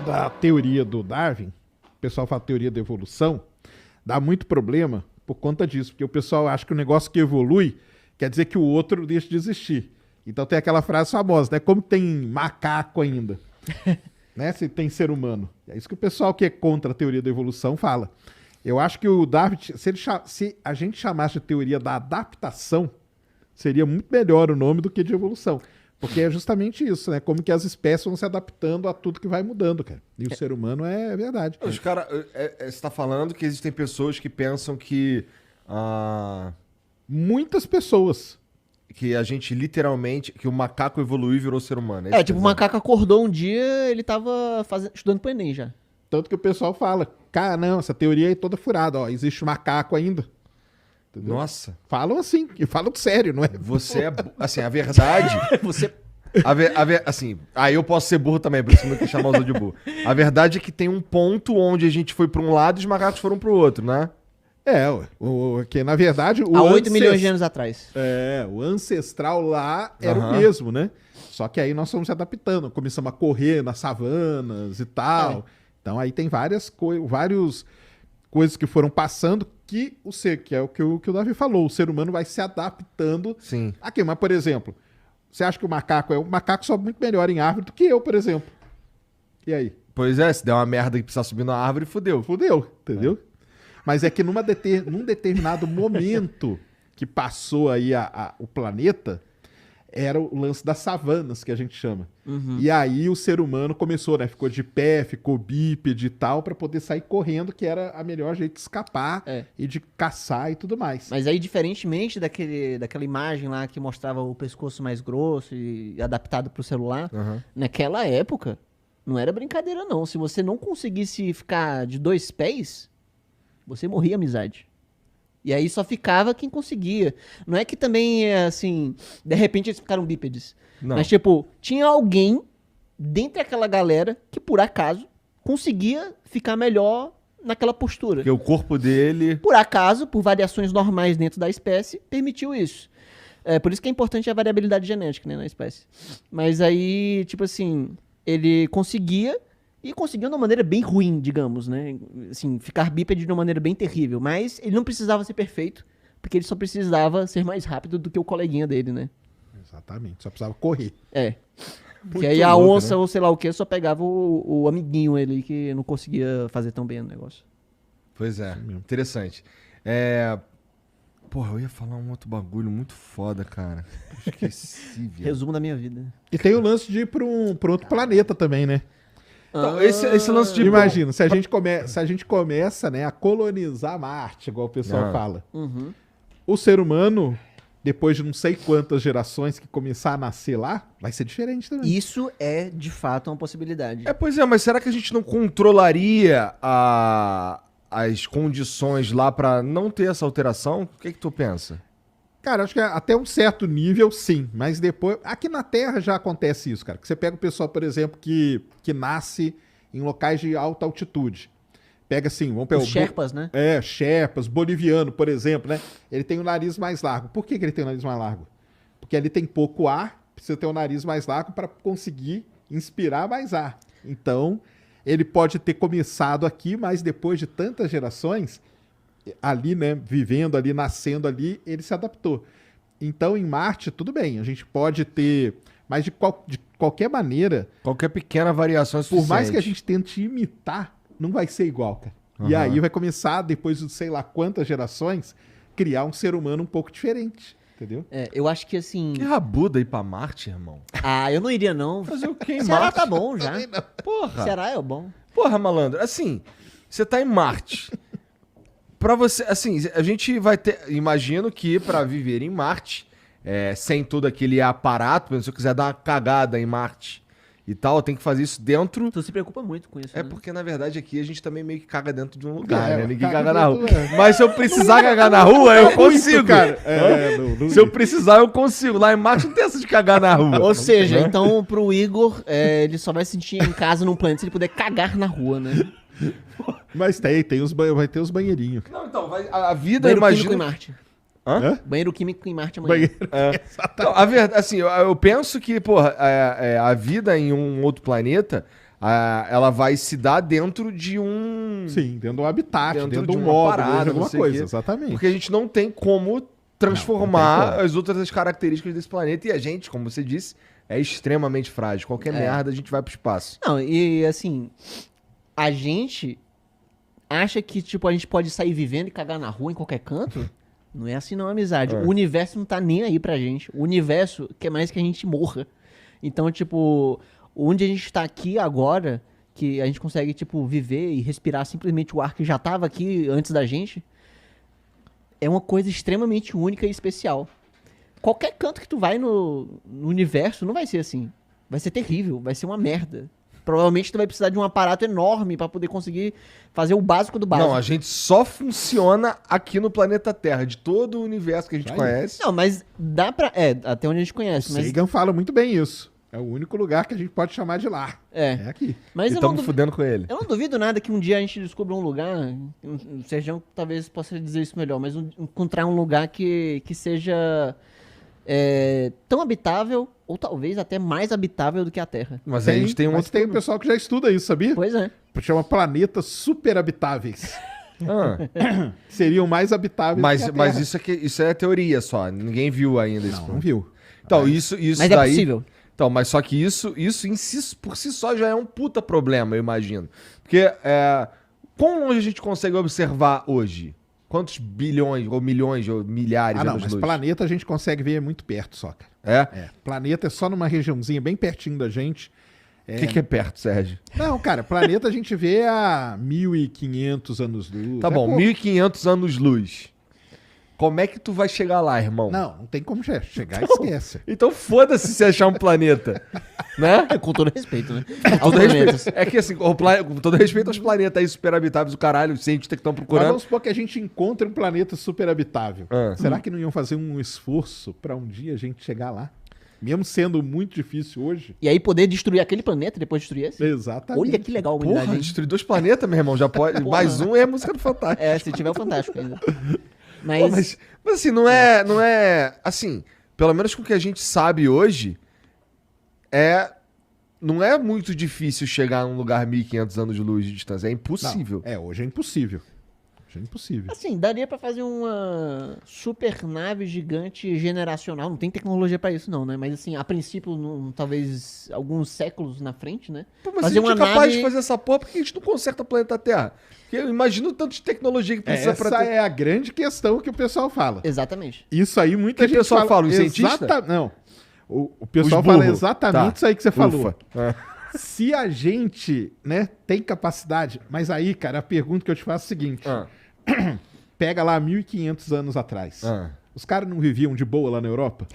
da teoria do Darwin, o pessoal fala teoria da evolução, dá muito problema por conta disso, porque o pessoal acha que o negócio que evolui quer dizer que o outro deixa de existir. Então tem aquela frase famosa, né? Como tem macaco ainda, né? Se tem ser humano. É isso que o pessoal que é contra a teoria da evolução fala. Eu acho que o Darwin, se a gente chamasse de teoria da adaptação, seria muito melhor o nome do que de evolução. Porque é justamente isso, né? Como que as espécies vão se adaptando a tudo que vai mudando, cara. E o ser humano é verdade. Os caras... Você está falando que existem pessoas que pensam que... Muitas pessoas. Que a gente literalmente... Que o macaco evoluiu e virou ser humano. Tipo, o macaco acordou um dia, ele tava estudando pro Enem já. Tanto que o pessoal fala, cara, não, essa teoria é toda furada, ó, existe macaco ainda. Entendeu? Nossa. Falam assim, e falam sério, não é? Você é... Assim, a verdade... Você... Assim, aí eu posso ser burro também, por isso não quer chamar os outros de burro. A verdade é que tem um ponto onde a gente foi pra um lado e os macacos foram pro outro, né? Que na verdade... Há 8 milhões de anos atrás. O ancestral lá era o mesmo, né? Só que aí nós fomos se adaptando, começamos a correr nas savanas e tal. Então aí tem várias coisas que foram passando que é o que o Davi falou, o ser humano vai se adaptando. Sim. Aqui, mas por exemplo, você acha que o macaco sobe muito melhor em árvore do que eu, por exemplo. E aí? Pois é, se der uma merda que precisar subir na árvore, fudeu. Fudeu, entendeu? Mas é que num determinado momento que passou aí o planeta, era o lance das savanas, que a gente chama. Uhum. E aí o ser humano começou, né? Ficou de pé, ficou bípede e tal, pra poder sair correndo, que era a melhor jeito de escapar e de caçar e tudo mais. Mas aí, diferentemente daquela imagem lá que mostrava o pescoço mais grosso e adaptado pro celular, naquela época, não era brincadeira não. Se você não conseguisse ficar de 2 pés, você morria amizade. E aí só ficava quem conseguia. Não é que também, assim, de repente eles ficaram bípedes. Não. Mas, tipo, tinha alguém dentre aquela galera que, por acaso, conseguia ficar melhor naquela postura. Porque o corpo dele... Por acaso, por variações normais dentro da espécie, permitiu isso. Por isso que é importante a variabilidade genética, né, na espécie. Mas aí, tipo assim, ele conseguia... E conseguiu de uma maneira bem ruim, digamos, né? Assim, ficar bípede de uma maneira bem terrível. Mas ele não precisava ser perfeito, porque ele só precisava ser mais rápido do que o coleguinha dele, né? Exatamente, só precisava correr. Porque aí a onça, né? Ou sei lá o que, só pegava o amiguinho ali que não conseguia fazer tão bem o negócio. Pois é, interessante. Porra, eu ia falar um outro bagulho muito foda, cara. Esqueci, viado. Resumo da minha vida. E tem o lance de ir pra outro planeta também, né? Então, esse lance de... Imagina, se a gente começa, né, a colonizar Marte, igual o pessoal fala. Uhum. O ser humano, depois de não sei quantas gerações que começar a nascer lá, vai ser diferente também. Isso é, de fato, uma possibilidade. Pois é, mas será que a gente não controlaria as condições lá pra não ter essa alteração? O que tu pensa? Cara, acho que até um certo nível, sim. Mas depois... Aqui na Terra já acontece isso, cara. Que você pega o pessoal, por exemplo, que nasce em locais de alta altitude. Pega assim, vamos pegar... Os Sherpas, né? Sherpas. Boliviano, por exemplo, né? Ele tem o nariz mais largo. Por que ele tem o nariz mais largo? Porque ali tem pouco ar, precisa ter o nariz mais largo para conseguir inspirar mais ar. Então, ele pode ter começado aqui, mas depois de tantas gerações... ali, né, vivendo ali, nascendo ali, ele se adaptou. Então, em Marte, tudo bem, a gente pode ter, mas de qualquer maneira... Qualquer pequena variação é suficiente. Por mais que a gente tente imitar, não vai ser igual, cara. E aí vai começar, depois de sei lá quantas gerações, criar um ser humano um pouco diferente, entendeu? Eu acho que assim... Que rabuda ir pra Marte, irmão. Eu não iria não. Fazer o quê em Ceará Marte? tá bom já. Porra. Ceará é bom. Porra, malandro. Assim, você tá em Marte... Pra você, assim, a gente vai ter... Imagino que pra viver em Marte, sem todo aquele aparato, se eu quiser dar uma cagada em Marte e tal, eu tenho que fazer isso dentro... Tu se preocupa muito com isso, né? Porque, na verdade, aqui a gente também meio que caga dentro de um lugar, né? Ninguém caga caga na rua. dentro, Mas se eu precisar cagar na rua, eu consigo. cara. Se eu precisar, eu consigo. Lá em Marte não tem essa de cagar na rua. Ou seja, né? então pro Igor, ele só vai se sentir em casa num planeta se ele puder cagar na rua, né? Mas vai ter os banheirinhos. Não, então, a vida, Banheiro imagina... químico em Marte. Hã? Banheiro químico em Marte amanhã. Banheiro. Então, a verdade, assim, eu penso que, porra, a vida em um outro planeta, ela vai se dar dentro de um... Sim, dentro de um habitat, Dentro dentro de de um uma módulo, parada, de alguma não sei o coisa, quê. exatamente. Porque a gente não tem como Não transformar tem como. as outras características desse planeta. E a gente, como você disse, é extremamente frágil. Qualquer merda a gente vai pro espaço. Não, e assim, a gente acha que, tipo, a gente pode sair vivendo e cagar na rua em qualquer canto? Não é assim não, amizade. O universo não tá nem aí pra gente. O universo quer mais que a gente morra. Então, tipo, onde a gente tá aqui agora, que a gente consegue, tipo, viver e respirar simplesmente o ar que já tava aqui antes da gente, é uma coisa extremamente única e especial. Qualquer canto que tu vai no universo não vai ser assim. Vai ser terrível, vai ser uma merda. Provavelmente tu vai precisar de um aparato enorme pra poder conseguir fazer o básico do básico. Não, a gente só funciona aqui no planeta Terra, de todo o universo que a gente Aí. conhece. Não, mas dá pra... até onde a gente O conhece. Mas, Sagan fala muito bem isso. É o único lugar que a gente pode chamar de lar. É aqui. mas E eu não, estamos fudendo com ele. eu não duvido nada que um dia a gente descubra um lugar... O Sergião talvez possa dizer isso melhor, mas encontrar um lugar que seja tão habitável, ou talvez até mais habitável do que a Terra. Mas a gente tem um mas outro... tem um pessoal que já estuda isso, sabia? Pois é. Chama planetas superhabitáveis. Ah, Seriam mais habitáveis do que a mas Terra. isso é teoria só. Ninguém viu ainda isso. Não viu. Então, isso Mas daí... é possível. Então, mas só que isso em si, por si só já é um puta problema, eu imagino. Porque quão longe a gente consegue observar hoje? Quantos bilhões, ou milhões, ou milhares Ah, de não, anos mas luz? planeta a gente consegue ver muito perto só, cara. É? Planeta é só numa regiãozinha bem pertinho da gente. O que é perto, Sérgio? Não, cara, planeta a gente vê a 1.500 anos-luz. Tá bom, 1.500 anos-luz. Como é que tu vai chegar lá, irmão? Não tem como chegar e esquece. Então foda-se se achar um planeta, né? Com todo respeito, né? Com todo respeito. É que assim, com todo respeito aos planetas aí superabitáveis, o caralho, os cientistas que estão Mas procurando. vamos supor que a gente encontre um planeta superabitável. Ah. Será que não iam fazer um esforço pra um dia a gente chegar lá? Mesmo sendo muito difícil hoje? E aí poder destruir aquele planeta depois de destruir esse? Exatamente. Olha que legal a humanidade. Porra, hein? destruir 2 planetas, meu irmão, já pode. Mais um é a música do Fantástico. Se tiver o Fantástico ainda. Pô, Mas mas assim, não é. Assim, pelo menos com o que a gente sabe hoje, não é muito difícil chegar num lugar 1.500 anos de luz de distância. É impossível. Não, hoje é impossível. Hoje é impossível. assim, daria pra fazer uma super nave gigante generacional. Não tem tecnologia pra isso não, né? Mas assim, a princípio, talvez alguns séculos na frente, né? Pô, mas fazer se a gente é uma capaz nave- de fazer essa porra, por que a gente não conserta o planeta Terra? Porque eu imagino o tanto de tecnologia que precisa Essa pra ter. é a grande questão que o pessoal fala. Exatamente. Isso aí muita Que gente pessoal fala? Os cientistas? Não. O pessoal Os fala burros. exatamente Tá. isso aí que você falou. Ufa. É. Se a gente, né, tem capacidade... Mas aí, cara, a pergunta que eu te faço é a seguinte. Ah, Pega lá 1.500 anos atrás. ah, Os caras não viviam de boa lá na Europa?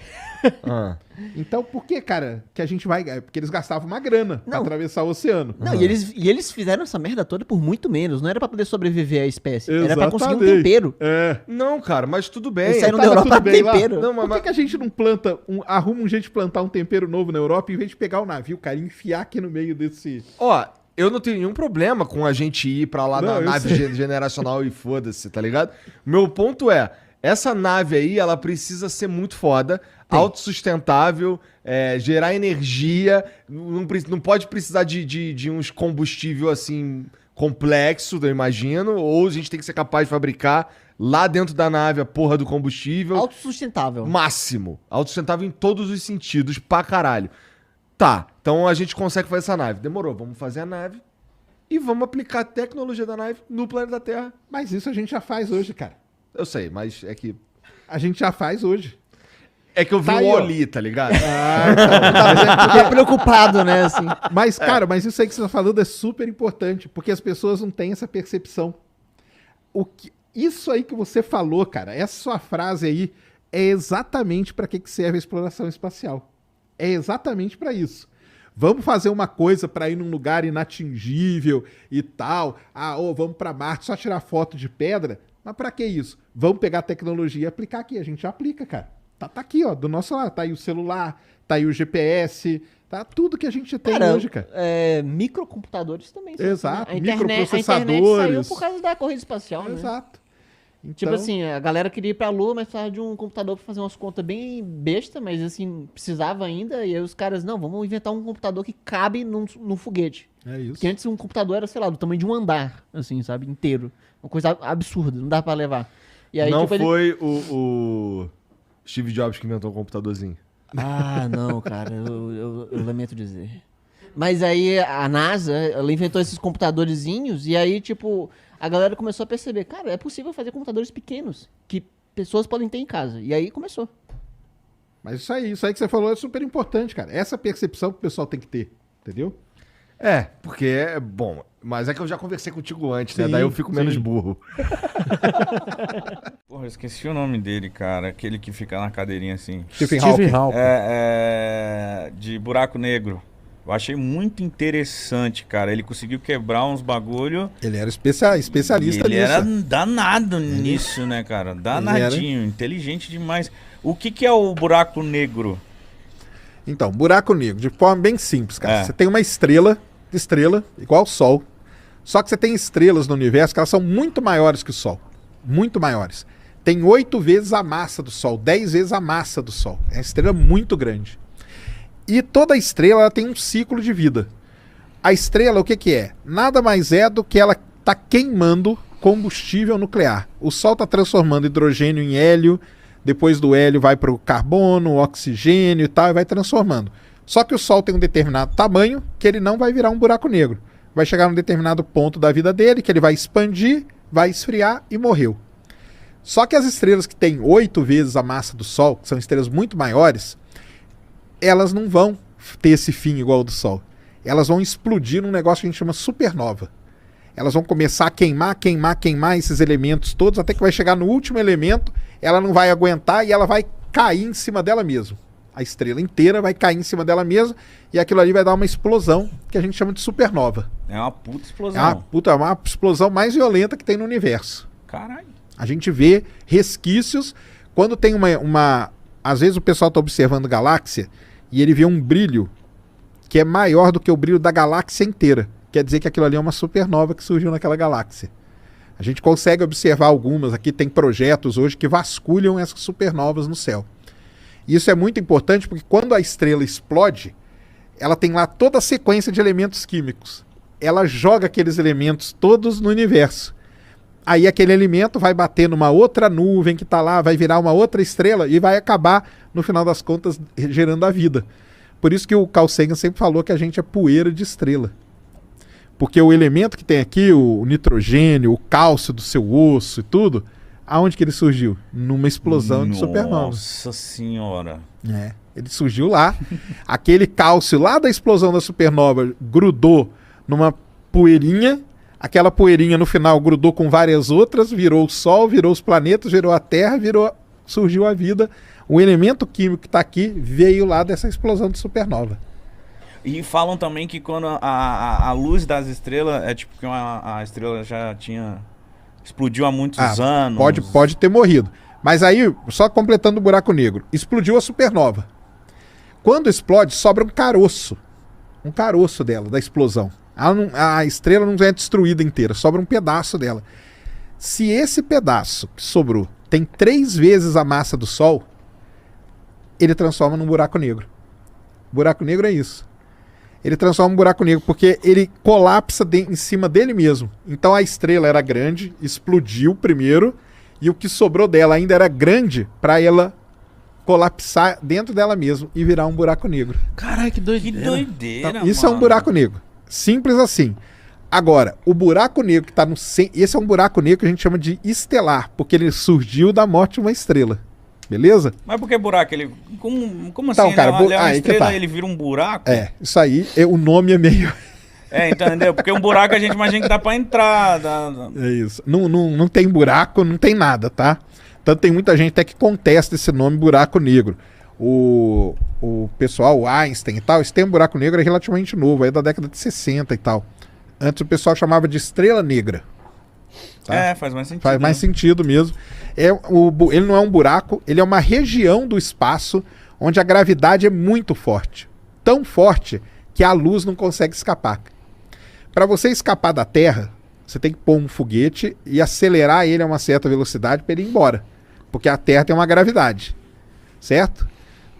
ah. Então por que, cara, que a gente vai... Porque eles gastavam uma grana pra Não. atravessar o oceano. Não, e eles fizeram essa merda toda por muito menos. Não era pra poder sobreviver a espécie. Era pra conseguir um Exatamente. tempero. É. Não, cara, mas tudo bem. Eles saíram Tava da Europa tudo bem lá? tempero. Não, Por que a gente não planta, arruma um jeito de plantar um tempero novo na Europa em vez de pegar o navio, cara, e enfiar aqui no meio desse... Ó, eu não tenho nenhum problema com a gente ir pra lá Não, na eu nave sei. generacional e foda-se, tá ligado? Meu ponto é, essa nave aí, ela precisa ser muito foda, autossustentável, gerar energia, não pode precisar de uns combustível assim complexo, eu imagino, ou a gente tem que ser capaz de fabricar lá dentro da nave a porra do combustível. Autossustentável. Máximo. Autossustentável em todos os sentidos, pra caralho. Tá, então a gente consegue fazer essa nave. Demorou, vamos fazer a nave e vamos aplicar a tecnologia da nave no planeta Terra. Mas isso a gente já faz hoje, cara. Eu sei, mas é que... A gente já faz hoje. É que eu vi Tá o aí, ó. Oli, tá ligado? Fiquei preocupado, né? Assim. Mas, cara, mas isso aí que você tá falando é super importante, porque as pessoas não têm essa percepção. Isso aí que você falou, cara, essa sua frase aí é exatamente para que serve a exploração espacial. É exatamente para isso. Vamos fazer uma coisa para ir num lugar inatingível e tal. Vamos para Marte só tirar foto de pedra. Mas para que isso? Vamos pegar a tecnologia e aplicar aqui. A gente já aplica, cara. Tá aqui, ó, do nosso lado. Tá aí o celular, tá aí o GPS, tá tudo que a gente tem hoje, cara. Microcomputadores também. Exato, A internet microprocessadores. saiu por causa da corrida espacial, né? Exato. Então, Tipo assim, a galera queria ir pra Lua, mas precisava de um computador pra fazer umas contas bem besta, mas assim, precisava ainda. E aí os caras, não, vamos inventar um computador que cabe num foguete. é isso. Porque antes um computador era, sei lá, do tamanho de um andar, assim, sabe? Inteiro. Uma coisa absurda, não dá pra levar. E aí, Não tipo, foi o Steve Jobs que inventou o computadorzinho. Ah, não, cara, eu lamento dizer. Mas aí a NASA, ela inventou esses computadorzinhos e aí, tipo, a galera começou a perceber, cara, é possível fazer computadores pequenos que pessoas podem ter em casa. E aí começou. Mas isso aí que você falou é super importante, cara. Essa percepção que o pessoal tem que ter, entendeu? É, porque é bom. Mas é que eu já conversei contigo antes, né? Sim, Daí eu fico menos sim. burro. Porra, eu esqueci o nome dele, cara. Aquele que fica na cadeirinha assim. Stephen Hawking. De buraco negro. Eu achei muito interessante, cara. Ele conseguiu quebrar uns bagulho. Ele era especialista E ele nisso. era danado nisso, né, cara? Danadinho, inteligente demais. O que é o buraco negro? Então, buraco negro, de forma bem simples, cara. É. Você tem uma estrela, igual o Sol. Só que você tem estrelas no universo que elas são muito maiores que o Sol. Muito maiores. Tem 8 vezes a massa do Sol, 10 vezes a massa do Sol. É uma estrela muito grande. E toda estrela ela tem um ciclo de vida. A estrela, o que é? Nada mais é do que ela está queimando combustível nuclear. O Sol está transformando hidrogênio em hélio, depois do hélio vai para o carbono, oxigênio e tal, e vai transformando. Só que o Sol tem um determinado tamanho que ele não vai virar um buraco negro. Vai chegar num determinado ponto da vida dele, que ele vai expandir, vai esfriar e morreu. Só que as estrelas que têm 8 vezes a massa do Sol, que são estrelas muito maiores, elas não vão ter esse fim igual ao do Sol. Elas vão explodir num negócio que a gente chama supernova. Elas vão começar a queimar esses elementos todos, até que vai chegar no último elemento, ela não vai aguentar e ela vai cair em cima dela mesma. A estrela inteira vai cair em cima dela mesma e aquilo ali vai dar uma explosão que a gente chama de supernova. É uma puta explosão. É uma explosão mais violenta que tem no universo. Caralho. A gente vê resquícios. Quando tem uma... Às vezes o pessoal está observando galáxia e ele vê um brilho que é maior do que o brilho da galáxia inteira. Quer dizer que aquilo ali é uma supernova que surgiu naquela galáxia. A gente consegue observar algumas. Aqui tem projetos hoje que vasculham essas supernovas no céu. Isso é muito importante porque quando a estrela explode, ela tem lá toda a sequência de elementos químicos. Ela joga aqueles elementos todos no universo. Aí aquele elemento vai bater numa outra nuvem que está lá, vai virar uma outra estrela e vai acabar, no final das contas, gerando a vida. Por isso que o Carl Sagan sempre falou que a gente é poeira de estrela. Porque o elemento que tem aqui, o nitrogênio, o cálcio do seu osso e tudo, aonde que ele surgiu? Numa explosão de supernova. Nossa senhora. É, ele surgiu lá. Aquele cálcio lá da explosão da supernova grudou numa poeirinha. Aquela poeirinha no final grudou com várias outras, virou o Sol, virou os planetas, virou a Terra, surgiu a vida. O elemento químico que está aqui veio lá dessa explosão de supernova. E falam também que quando a luz das estrelas é tipo que a estrela já tinha... Explodiu há muitos anos. Pode ter morrido. Mas aí, só completando o buraco negro, explodiu a supernova. Quando explode, sobra um caroço. Um caroço dela, da explosão. A estrela não é destruída inteira, sobra um pedaço dela. Se esse pedaço que sobrou tem 3 vezes a massa do Sol, ele transforma num buraco negro. Buraco negro é isso. Ele transforma um buraco negro porque ele colapsa em cima dele mesmo. Então a estrela era grande, explodiu primeiro, e o que sobrou dela ainda era grande para ela colapsar dentro dela mesma e virar um buraco negro. Caralho, que Que doideira. doideira, Então, isso é um mano. buraco negro. Simples assim. Agora, o buraco negro que está no centro... Esse é um buraco negro que a gente chama de estelar, porque ele surgiu da morte de uma estrela. Beleza? Mas por que buraco? Ele... Como assim? Então, cara, Ele é uma aí que estrela tá. e ele vira um buraco? É, isso aí, o nome é meio... É, entendeu? Porque um buraco a gente imagina que dá pra entrar. É isso. Não tem buraco, não tem nada, tá? Tanto tem muita gente até que contesta esse nome buraco negro. O pessoal, o Einstein e tal, esse termo buraco negro é relativamente novo, é da década de 60 e tal. Antes o pessoal chamava de estrela negra. Tá? É, faz mais sentido. Faz mais né? sentido mesmo. Ele não é um buraco, ele é uma região do espaço onde a gravidade é muito forte. Tão forte que a luz não consegue escapar. Para você escapar da Terra, você tem que pôr um foguete e acelerar ele a uma certa velocidade para ele ir embora. Porque a Terra tem uma gravidade, certo?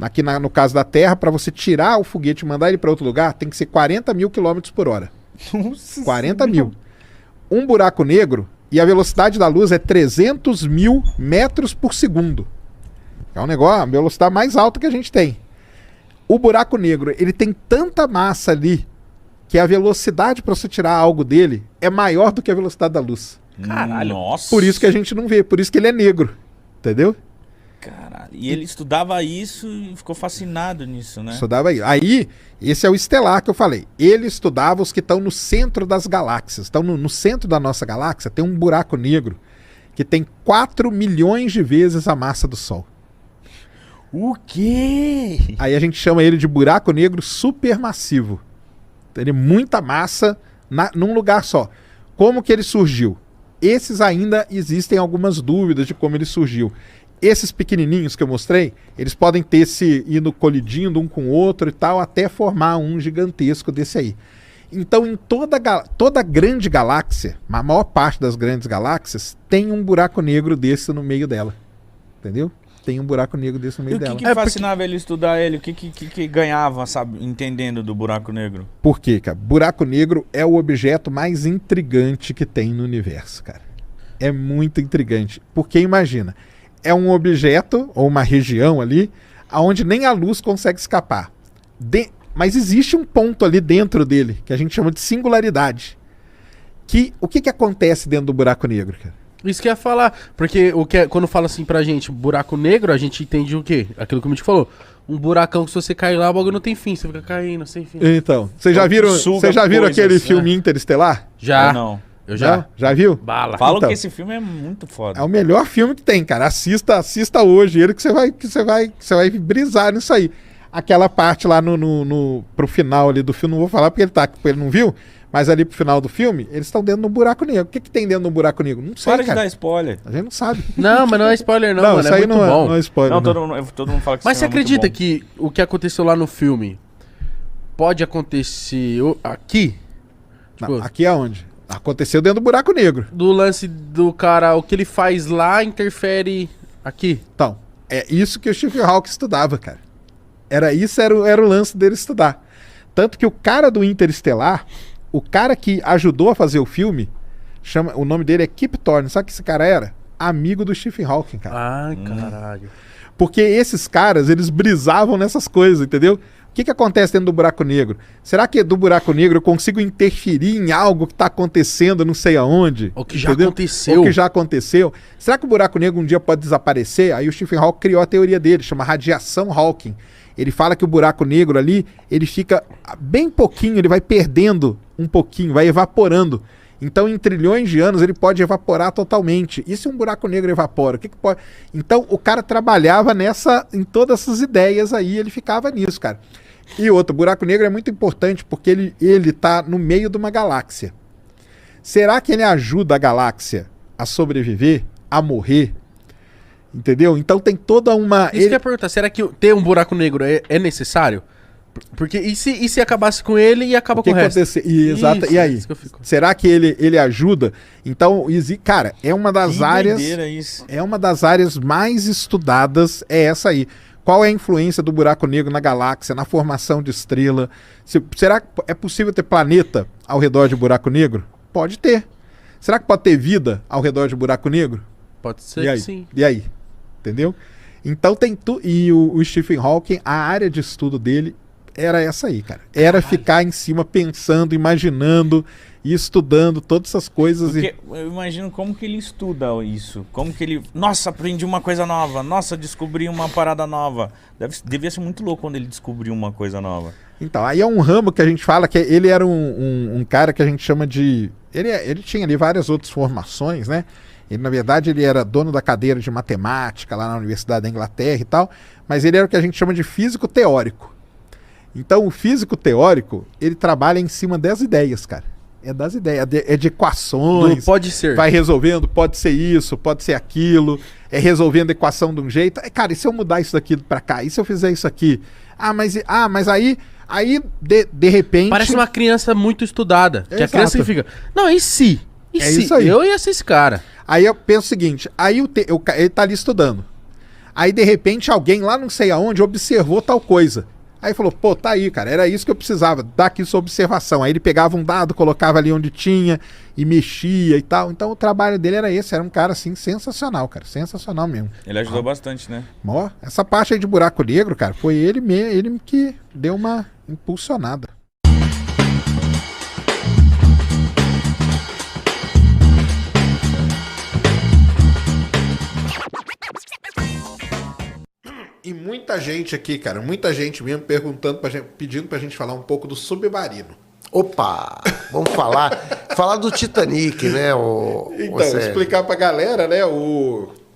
Aqui no caso da Terra, para você tirar o foguete e mandar ele para outro lugar, tem que ser 40 mil quilômetros por hora. Nossa 40 mil. Um buraco negro, e a velocidade da luz é 300 mil metros por segundo. É um negócio, a velocidade mais alta que a gente tem. O buraco negro, ele tem tanta massa ali, que a velocidade para você tirar algo dele é maior do que a velocidade da luz. Caralho. Nossa. Por isso que a gente não vê, por isso que ele é negro. Entendeu? Caralho. E ele estudava isso e ficou fascinado nisso, né? Estudava aí. Aí, esse é o estelar que eu falei. Ele estudava os que estão no centro das galáxias. Então, no centro da nossa galáxia tem um buraco negro que tem 4 milhões de vezes a massa do Sol. O quê? Aí a gente chama ele de buraco negro supermassivo. Ele é muita massa num lugar só. Como que ele surgiu? Esses ainda existem algumas dúvidas de como ele surgiu. Esses pequenininhos que eu mostrei, eles podem ter se indo colidindo um com o outro e tal, até formar um gigantesco desse aí. Então, em toda grande galáxia, a maior parte das grandes galáxias, tem um buraco negro desse no meio dela. Entendeu? Tem um buraco negro desse no meio dela. O que fascinava ele estudar ele? O que ganhava, sabe, entendendo do buraco negro? Por quê, cara? Buraco negro é o objeto mais intrigante que tem no universo, cara. É muito intrigante. Porque imagina, é um objeto, ou uma região ali, onde nem a luz consegue escapar. Mas existe um ponto ali dentro dele, que a gente chama de singularidade. O que acontece dentro do buraco negro, cara? Isso que eu ia falar, porque quando fala assim pra gente, buraco negro, a gente entende o quê? Aquilo que o Mitch falou. Um buracão que se você cair lá, o bagulho não tem fim, você fica caindo sem fim. Então, vocês já viram aquele filme Interestelar? Já. Eu não. Eu já. Não? Já viu? Bala. Falam Então, que esse filme é muito foda. é o melhor filme que tem, cara. Assista hoje ele que você vai brisar nisso aí. Aquela parte lá pro final ali do filme, não vou falar porque ele não viu, mas ali pro final do filme, eles estão dentro de um buraco negro. O que tem dentro de um buraco negro? Não sei, Para de cara. dar spoiler. A gente não sabe. Não, mas não é spoiler não, mano. isso É aí muito não bom. não é spoiler. Não, não. todo mundo fala que Mas esse você filme é muito acredita bom. que o que aconteceu lá no filme pode acontecer aqui? Não, Tipo, aqui é onde? Aconteceu dentro do buraco negro. do lance do cara, o que ele faz lá interfere aqui? Então, é isso que o Stephen Hawking estudava, cara. Era o lance dele estudar. Tanto que o cara do Interestelar, o cara que ajudou a fazer o filme, o nome dele é Kip Thorne. Sabe o que esse cara era? Amigo do Stephen Hawking, cara. Ai, caralho. Porque esses caras, eles brisavam nessas coisas, entendeu? O que acontece dentro do buraco negro? Será que do buraco negro eu consigo interferir em algo que está acontecendo não sei aonde? O que já entendeu? aconteceu. O que já aconteceu. Será que o buraco negro um dia pode desaparecer? Aí o Stephen Hawking criou a teoria dele, chama radiação Hawking. Ele fala que o buraco negro ali, ele fica bem pouquinho, ele vai perdendo um pouquinho, vai evaporando. Então, em trilhões de anos, ele pode evaporar totalmente. E se um buraco negro evapora? O que pode... Então, o cara trabalhava em todas essas ideias aí, ele ficava nisso, cara. E outro, o buraco negro é muito importante porque ele tá no meio de uma galáxia. Será que ele ajuda a galáxia a sobreviver, a morrer? Entendeu? Então tem toda uma... Isso que eu ia perguntar, será que ter um buraco negro é necessário? Porque e se acabasse com ele e acaba com o resto? Exato. Isso, E aí? isso que eu fico. Será que ele ajuda? Então, cara, é uma das Que áreas... doideira isso. É uma das áreas mais estudadas, é essa aí. Qual é a influência do buraco negro na galáxia, na formação de estrela? Será que é possível ter planeta ao redor de buraco negro? Pode ter. Será que pode ter vida ao redor de buraco negro? Pode ser E que aí? sim. E aí? Entendeu? Então tem tudo. E o Stephen Hawking, a área de estudo dele era essa aí, cara. Era ficar em cima pensando, imaginando e estudando todas essas coisas. Porque eu imagino como que ele estuda isso. Como que ele... Nossa, aprendi uma coisa nova. Nossa, descobri uma parada nova. Devia ser muito louco quando ele descobriu uma coisa nova. Então, aí é um ramo que a gente fala que ele era um cara que a gente chama de... Ele tinha ali várias outras formações, né? Ele, na verdade, ele era dono da cadeira de matemática lá na Universidade da Inglaterra e tal, mas ele era o que a gente chama de físico teórico. Então, o físico teórico, ele trabalha em cima das ideias, cara. É das ideias, é de equações. Pode ser. Vai resolvendo, pode ser isso, pode ser aquilo, é resolvendo a equação de um jeito. Cara, e se eu mudar isso daqui pra cá? E se eu fizer isso aqui? Mas aí de repente... Parece uma criança muito estudada. Que a Exato. criança fica... Não, e se? É isso aí. Eu ia ser esse cara. Aí eu penso o seguinte, aí ele tá ali estudando. Aí, de repente, alguém lá não sei aonde observou tal coisa. Aí falou, pô, tá aí, cara, era isso que eu precisava, dar aqui sua observação. Aí ele pegava um dado, colocava ali onde tinha e mexia e tal. Então o trabalho dele era esse, era um cara, assim, sensacional, cara, sensacional mesmo. Ele ajudou bastante, né? Ó, essa parte aí de buraco negro, cara, foi ele que deu uma impulsionada. E muita gente aqui, cara, muita gente mesmo perguntando pedindo pra gente falar um pouco do Submarino. Opa! Vamos falar do Titanic, né? Então, explicar pra galera, né?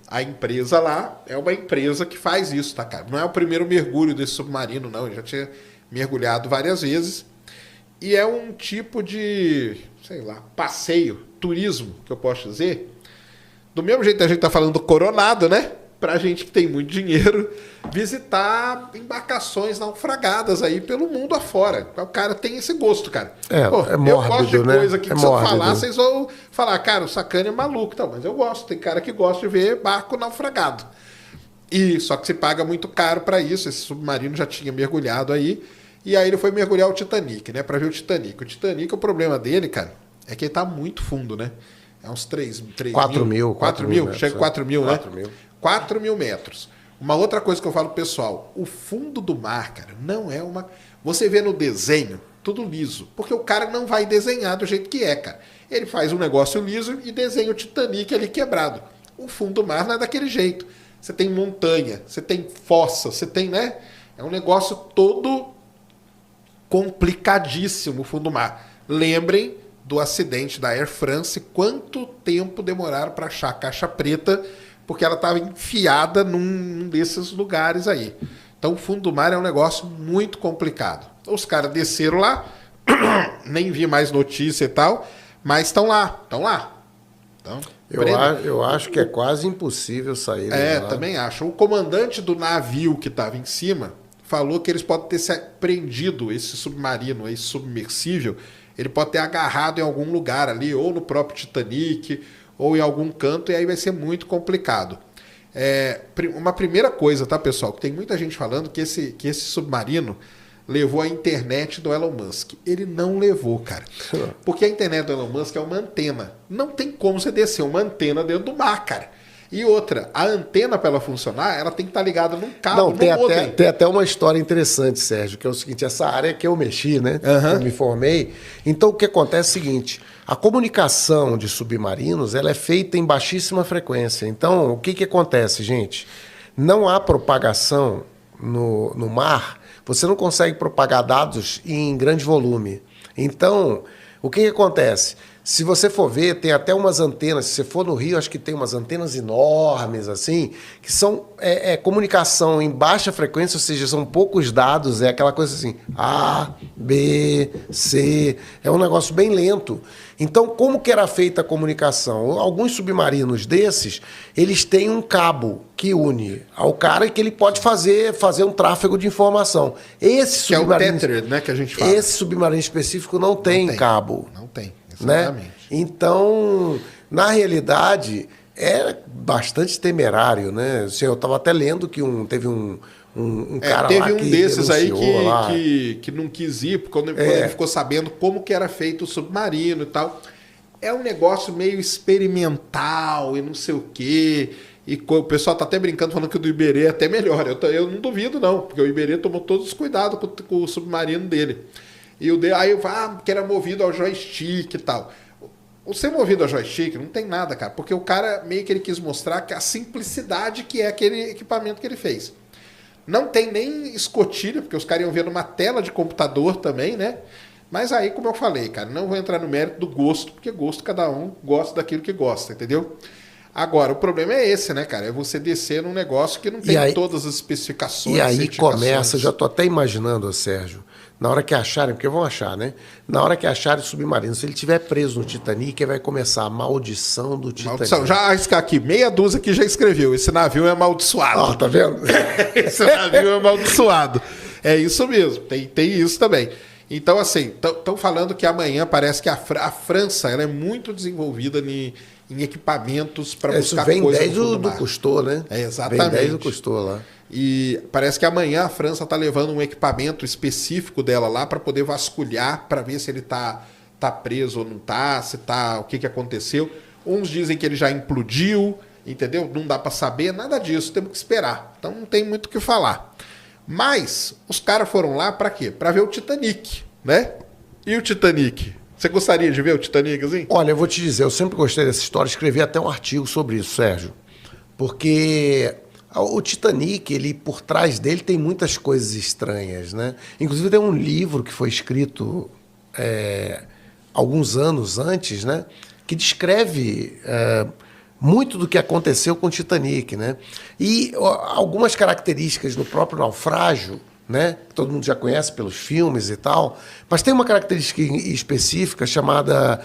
A empresa lá é uma empresa que faz isso, tá, cara? Não é o primeiro mergulho desse submarino, não. Ele já tinha mergulhado várias vezes. E é um tipo de, sei lá, passeio, turismo, que eu posso dizer. Do mesmo jeito que a gente tá falando do Coronado, né? Pra gente que tem muito dinheiro, visitar embarcações naufragadas aí pelo mundo afora. O cara tem esse gosto, cara. Pô, é mórbido, eu gosto de né? coisa que É se eu mórbido. falar, vocês vão falar, cara, o Sacane é maluco, tá? Mas eu gosto. Tem cara que gosta de ver barco naufragado. E só que se paga muito caro pra isso. Esse submarino já tinha mergulhado aí. E aí ele foi mergulhar o Titanic, né? Pra ver o Titanic. O Titanic, o problema dele, cara, é que ele tá muito fundo, né? É uns 4 mil. 4 mil, chega a 4 mil, né? 4 mil. 4 mil metros. Uma outra coisa que eu falo pro pessoal, o fundo do mar, cara, não é uma... Você vê no desenho, tudo liso, porque o cara não vai desenhar do jeito que é, cara. Ele faz um negócio liso e desenha o Titanic ali quebrado. O fundo do mar não é daquele jeito. Você tem montanha, você tem fossa, você tem, né? É um negócio todo complicadíssimo o fundo do mar. Lembrem do acidente da Air France, quanto tempo demoraram para achar a caixa preta, porque ela estava enfiada num desses lugares aí. Então o fundo do mar é um negócio muito complicado. Os caras desceram lá, nem vi mais notícia e tal, mas estão lá. Então, Eu acho que é quase impossível sair. também acho. O comandante do navio que estava em cima falou que eles podem ter se prendido esse submarino, esse submersível, ele pode ter agarrado em algum lugar ali, ou no próprio Titanic, ou em algum canto, e aí vai ser muito complicado. Uma primeira coisa, tá, pessoal? Que tem muita gente falando que esse submarino levou a internet do Elon Musk. Ele não levou, cara. Porque a internet do Elon Musk é uma antena. Não tem como você descer uma antena dentro do mar, cara. E outra, a antena, para ela funcionar, ela tem que estar ligada num cabo. Não, tem até uma história interessante, Sérgio, que é o seguinte, essa área que eu mexi, né? Eu me formei. Então, o que acontece é o seguinte, a comunicação de submarinos, ela é feita em baixíssima frequência. Então, o que acontece, gente? Não há propagação no mar, você não consegue propagar dados em grande volume. Então, o que acontece? Se você for ver, tem até umas antenas, se você for no Rio, acho que tem umas antenas enormes, assim, que são comunicação em baixa frequência, ou seja, são poucos dados, é aquela coisa assim, A, B, C, é um negócio bem lento. Então, como que era feita a comunicação? Alguns submarinos desses, eles têm um cabo que une ao cara e que ele pode fazer um tráfego de informação. Esse que submarino, é o Tether, né, que a gente fala. Esse submarino específico não tem cabo. Não tem. Né? Então, na realidade, é bastante temerário, né? Eu estava até lendo que teve um cara teve lá um que desses aí lá. que não quis ir, quando ele ficou sabendo como que era feito o submarino e tal. É um negócio meio experimental e não sei o quê. E o pessoal tá até brincando, falando que o do Iberê é até melhor. Eu não duvido, não, porque o Iberê tomou todos os cuidados com o submarino dele. E aí eu falo, que era movido ao joystick e tal. O ser movido ao joystick não tem nada, cara, porque o cara meio que ele quis mostrar que a simplicidade que é aquele equipamento que ele fez. Não tem nem escotilha, porque os caras iam ver numa tela de computador também, né? Mas aí, como eu falei, cara, não vou entrar no mérito do gosto, porque gosto cada um gosta daquilo que gosta, entendeu? Agora, o problema é esse, né, cara? É você descer num negócio que não tem todas as especificações. E aí começa, já tô até imaginando, Sérgio, na hora que acharem, porque vão achar, né? Na hora que acharem o submarino, se ele estiver preso no Titanic, vai começar a maldição do Titanic. Maldição. Já arriscar aqui, meia dúzia que já escreveu. Esse navio é amaldiçoado. Ó, tá vendo? Esse navio é amaldiçoado. É isso mesmo, tem isso também. Então, assim, estão falando que amanhã parece que a França ela é muito desenvolvida em equipamentos para buscar vem coisa 10 no fundo do mar. Cousteau, né? É, exatamente. Vem 10 do Cousteau lá. E parece que amanhã a França está levando um equipamento específico dela lá para poder vasculhar, para ver se ele tá preso ou não tá, se tá, o que aconteceu. Uns dizem que ele já implodiu, entendeu? Não dá para saber, nada disso, temos que esperar. Então não tem muito o que falar. Mas os caras foram lá para quê? Para ver o Titanic, né? E o Titanic? Você gostaria de ver o Titanic assim? Olha, eu vou te dizer, eu sempre gostei dessa história, escrevi até um artigo sobre isso, Sérgio. Porque o Titanic, ele por trás dele tem muitas coisas estranhas, né? Inclusive tem um livro que foi escrito alguns anos antes, né? Que descreve muito do que aconteceu com o Titanic, né? E algumas características do próprio naufrágio, né? Que todo mundo já conhece pelos filmes e tal, mas tem uma característica específica chamada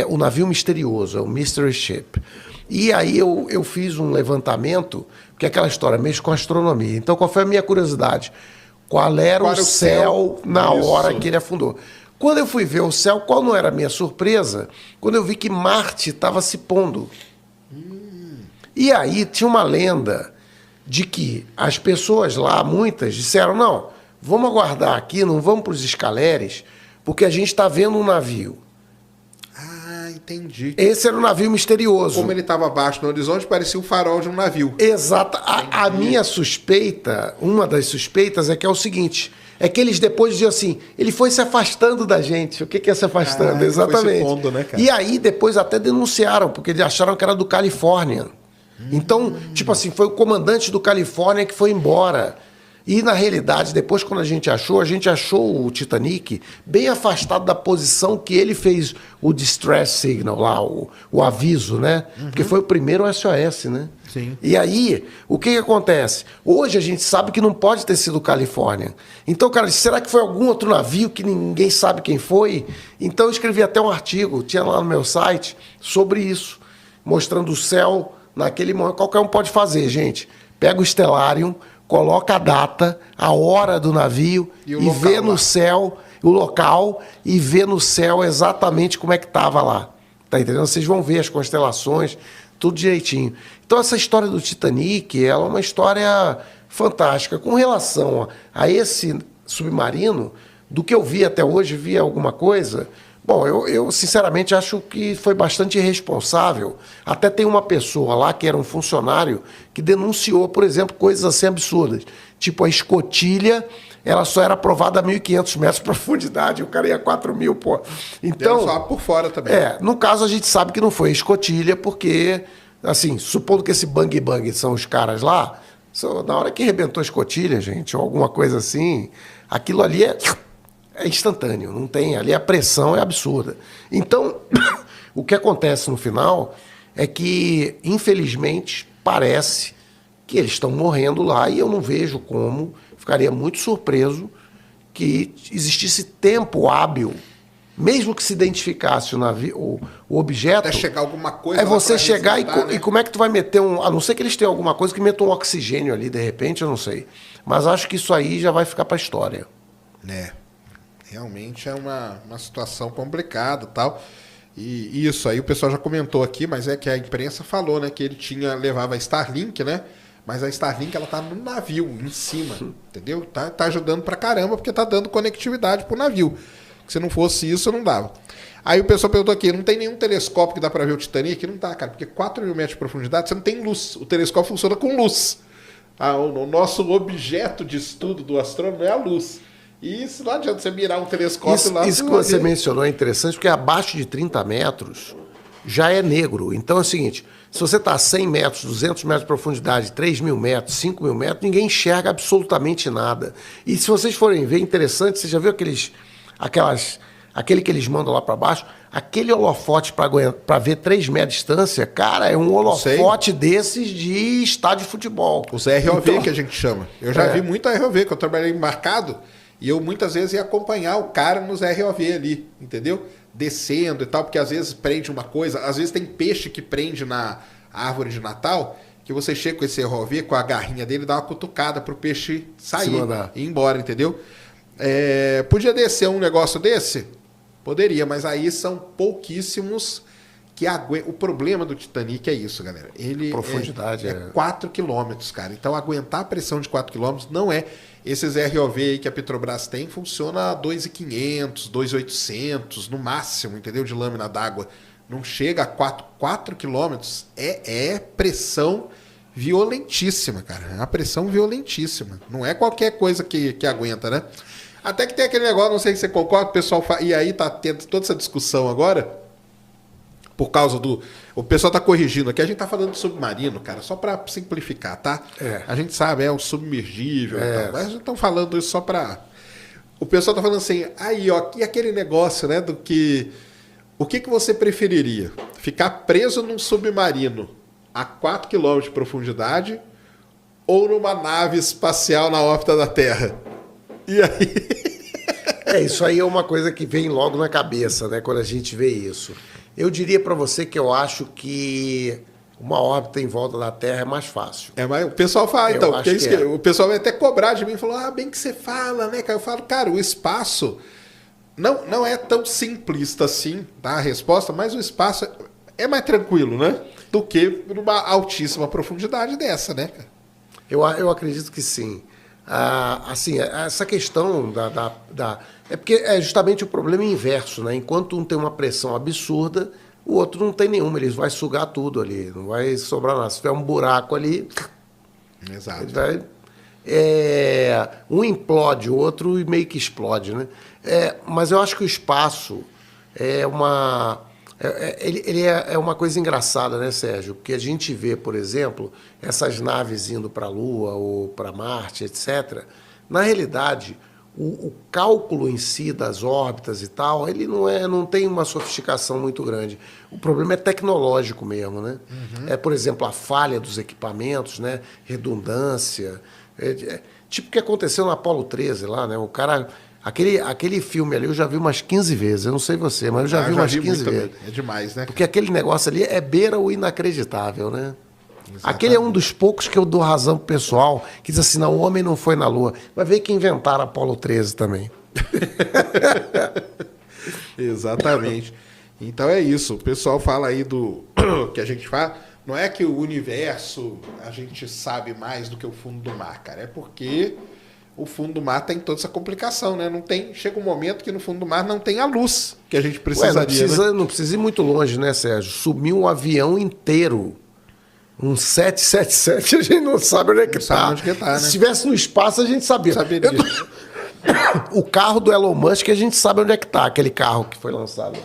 o navio misterioso, é o Mystery Ship. E aí eu fiz um levantamento, porque aquela história mexe com astronomia. Então, qual foi a minha curiosidade? Qual era o céu na hora que ele afundou? Quando eu fui ver o céu, qual não era a minha surpresa? Quando eu vi que Marte estava se pondo. E aí tinha uma lenda de que as pessoas lá, muitas, disseram, não, vamos aguardar aqui, não vamos para os escaleres, porque a gente está vendo um navio. Ah, entendi. Esse era um navio misterioso. Como ele estava abaixo no horizonte, parecia o farol de um navio. Exato. A minha suspeita, uma das suspeitas é que é o seguinte, é que eles depois diziam assim, ele foi se afastando da gente. O que é se afastando? Exatamente. Foi se pondo, né, cara? E aí depois até denunciaram, porque eles acharam que era do Califórnia. Então, tipo assim, foi o comandante do Califórnia que foi embora. E, na realidade, depois quando a gente achou o Titanic bem afastado da posição que ele fez o distress signal lá, o aviso, né? Porque foi o primeiro SOS, né? Sim. E aí, o que acontece? Hoje a gente sabe que não pode ter sido o Califórnia. Então, cara, será que foi algum outro navio que ninguém sabe quem foi? Então eu escrevi até um artigo, tinha lá no meu site, sobre isso, mostrando o céu naquele momento. Qualquer um pode fazer, gente. Pega o Stellarium, coloca a data, a hora do navio e vê no céu o local e vê no céu exatamente como é que estava lá. Tá entendendo? Vocês vão ver as constelações, tudo direitinho. Então essa história do Titanic, ela é uma história fantástica. Com relação a esse submarino, do que eu vi até hoje, vi alguma coisa... Bom, eu sinceramente acho que foi bastante irresponsável. Até tem uma pessoa lá, que era um funcionário, que denunciou, por exemplo, coisas assim absurdas. Tipo, a escotilha, ela só era aprovada a 1.500 metros de profundidade, o cara ia a 4.000, pô. Então, só por fora também. No caso a gente sabe que não foi a escotilha, porque, assim, supondo que esse bang são os caras lá, na hora que arrebentou a escotilha, gente, ou alguma coisa assim, aquilo ali é instantâneo, não tem, ali a pressão é absurda. Então, o que acontece no final é que, infelizmente, parece que eles estão morrendo lá e eu não vejo como, ficaria muito surpreso que existisse tempo hábil, mesmo que se identificasse o objeto... Até chegar alguma coisa... É você chegar né? E como é que tu vai meter um... A não ser que eles tenham alguma coisa que meta um oxigênio ali, de repente, eu não sei. Mas acho que isso aí já vai ficar para a história. Realmente é uma situação complicada e tal. E isso aí o pessoal já comentou aqui, mas é que a imprensa falou, né? Que ele levava a Starlink, né? Mas a Starlink, ela tá no navio, em cima, entendeu? Tá ajudando pra caramba, porque tá dando conectividade pro navio. Se não fosse isso, não dava. Aí o pessoal perguntou aqui, não tem nenhum telescópio que dá pra ver o Titanic? Não dá, cara, porque 4.000 metros de profundidade, você não tem luz. O telescópio funciona com luz. O nosso objeto de estudo do astrônomo é a luz. E isso não adianta você mirar um telescópio lá. Isso que você mencionou é interessante, porque abaixo de 30 metros já é negro. Então é o seguinte, se você está a 100 metros, 200 metros de profundidade, 3.000 metros, 5.000 metros, ninguém enxerga absolutamente nada. E se vocês forem ver, interessante, você já viu aquele que eles mandam lá para baixo? Aquele holofote para ver 3 metros de distância, cara, é um holofote desses de estádio de futebol. Os ROV que a gente chama. Eu já vi muito ROV, que eu trabalhei embarcado. E eu muitas vezes ia acompanhar o cara nos ROV ali, entendeu? Descendo e tal, porque às vezes prende uma coisa, às vezes tem peixe que prende na árvore de Natal, que você chega com esse ROV, com a garrinha dele, dá uma cutucada pro peixe sair e ir embora, entendeu? Podia descer um negócio desse? Poderia, mas aí são pouquíssimos que aguentam. O problema do Titanic é isso, galera. Ele Profundidade, é 4 quilômetros, cara. Então aguentar a pressão de 4 quilômetros não é... Esses ROV aí que a Petrobras tem funciona a 2.500, 2.800 no máximo, entendeu? De lâmina d'água. Não chega a 4 quilômetros. É pressão violentíssima, cara. É uma pressão violentíssima. Não é qualquer coisa que aguenta, né? Até que tem aquele negócio, não sei se você concorda, o pessoal e aí tá tendo toda essa discussão agora, por causa do... O pessoal tá corrigindo aqui, a gente tá falando de submarino, cara, só para simplificar, tá? A gente sabe, é um submergível e tal, mas a gente tá falando isso só para... O pessoal tá falando assim, aí ó, e aquele negócio, né, do que... O que você preferiria? Ficar preso num submarino a 4 km de profundidade ou numa nave espacial na órbita da Terra? E aí? Isso aí é uma coisa que vem logo na cabeça, né, quando a gente vê isso. Eu diria para você que eu acho que uma órbita em volta da Terra é mais fácil. Mas o pessoal fala, então, porque o pessoal vai até cobrar de mim e falou, bem que você fala, né, cara? Eu falo, cara, o espaço não é tão simplista assim, tá? A resposta, mas o espaço é mais tranquilo, né? Do que numa altíssima profundidade dessa, né, cara? Eu acredito que sim. Assim, essa questão é porque é justamente o problema inverso, né? Enquanto um tem uma pressão absurda, o outro não tem nenhuma, ele vai sugar tudo ali, não vai sobrar nada. Se tiver um buraco ali, exato. Ele vai, um implode, o outro meio que explode, né? Mas eu acho que o espaço é uma... Ele é uma coisa engraçada, né, Sérgio? Porque a gente vê, por exemplo, essas naves indo para a Lua ou para Marte, etc. Na realidade, o cálculo em si das órbitas e tal, ele não tem uma sofisticação muito grande. O problema é tecnológico mesmo, né? Por exemplo, a falha dos equipamentos, né? Redundância. Tipo o que aconteceu na Apollo 13 lá, né? O cara... Aquele filme ali eu já vi umas 15 vezes. Eu não sei você, mas eu já vi umas 15 vezes. É demais, né? Porque aquele negócio ali beira o inacreditável, né? Exatamente. Aquele é um dos poucos que eu dou razão pro pessoal, que diz assim, não, o homem não foi na Lua. Vai ver que inventaram a Apollo 13 também. Exatamente. Então é isso. O pessoal fala aí do que a gente fala. Não é que o universo a gente sabe mais do que o fundo do mar, cara. É porque... o fundo do mar tem toda essa complicação, né? Chega um momento que no fundo do mar não tem a luz que a gente precisaria. Não precisa ir muito longe, né, Sérgio? Sumiu um avião inteiro. Um 777, a gente não sabe onde é que está. Né? Se estivesse no espaço, a gente sabia. O carro do Elon Musk, a gente sabe onde é que está, aquele carro que foi lançado.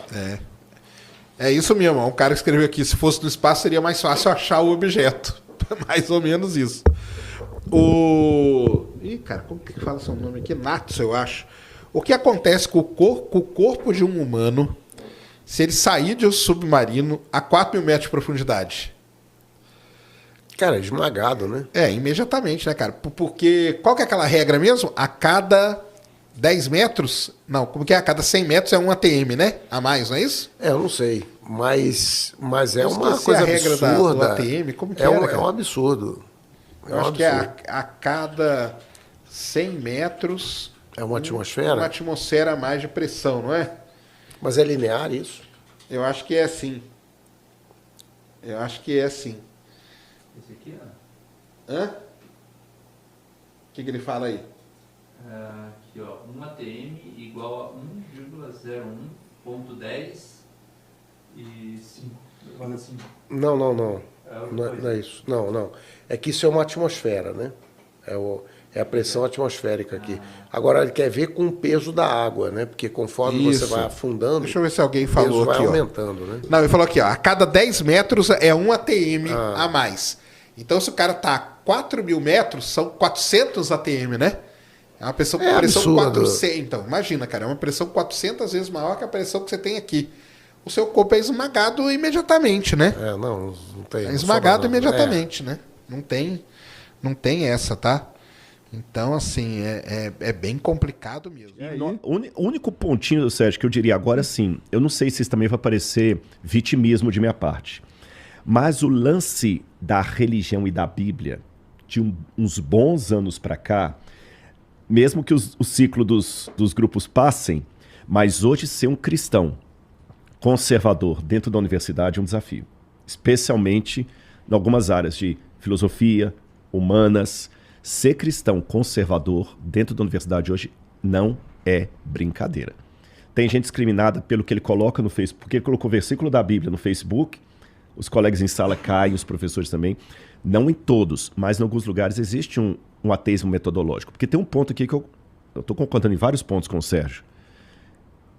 É isso mesmo. Um cara escreveu aqui, se fosse no espaço, seria mais fácil achar o objeto. Mais ou menos isso. Ih, cara, como que fala seu nome aqui? Natsu, eu acho. O que acontece com o corpo de um humano se ele sair de um submarino a 4.000 metros de profundidade? Cara, esmagado, né? Imediatamente, né, cara? Porque qual que é aquela regra mesmo? A cada 10 metros... Não, como que é? A cada 100 metros é um ATM, né? A mais, não é isso? Eu não sei. Mas é uma coisa a regra absurda. Do ATM, como que é um absurdo. Eu acho que a cada 100 metros... É uma atmosfera? Uma atmosfera a mais de pressão, não é? Mas é linear isso? Eu acho que é assim. Esse aqui, ó. Hã? O que ele fala aí? Aqui, ó. 1 ATM igual a 1,01.10 e 5. Não. Não é isso. Não. É que isso é uma atmosfera, né? É a pressão atmosférica aqui. Agora, ele quer ver com o peso da água, né? Porque conforme você vai afundando... Deixa eu ver se alguém falou o peso aqui, vai aumentando, né? Não, ele falou aqui, ó. A cada 10 metros é um ATM a mais. Então, se o cara tá a 4.000 metros, são 400 ATM, né? É uma pressão 400. Então, imagina, cara. É uma pressão 400 vezes maior que a pressão que você tem aqui. O seu corpo é esmagado imediatamente, né? Não tem. É esmagado imediatamente, né? Não tem essa, tá? Então, assim, é bem complicado mesmo. O único pontinho, Sérgio, que eu diria agora, sim, eu não sei se isso também vai parecer vitimismo de minha parte, mas o lance da religião e da Bíblia, de uns bons anos para cá, mesmo que o ciclo dos grupos passem, mas hoje ser um cristão conservador dentro da universidade é um desafio. Especialmente em algumas áreas de filosofia, humanas. Ser cristão conservador dentro da universidade hoje não é brincadeira. Tem gente discriminada pelo que ele coloca no Facebook, porque ele colocou o versículo da Bíblia no Facebook, os colegas em sala caem, os professores também. Não em todos, mas em alguns lugares existe um ateísmo metodológico. Porque tem um ponto aqui que eu estou concordando em vários pontos com o Sérgio.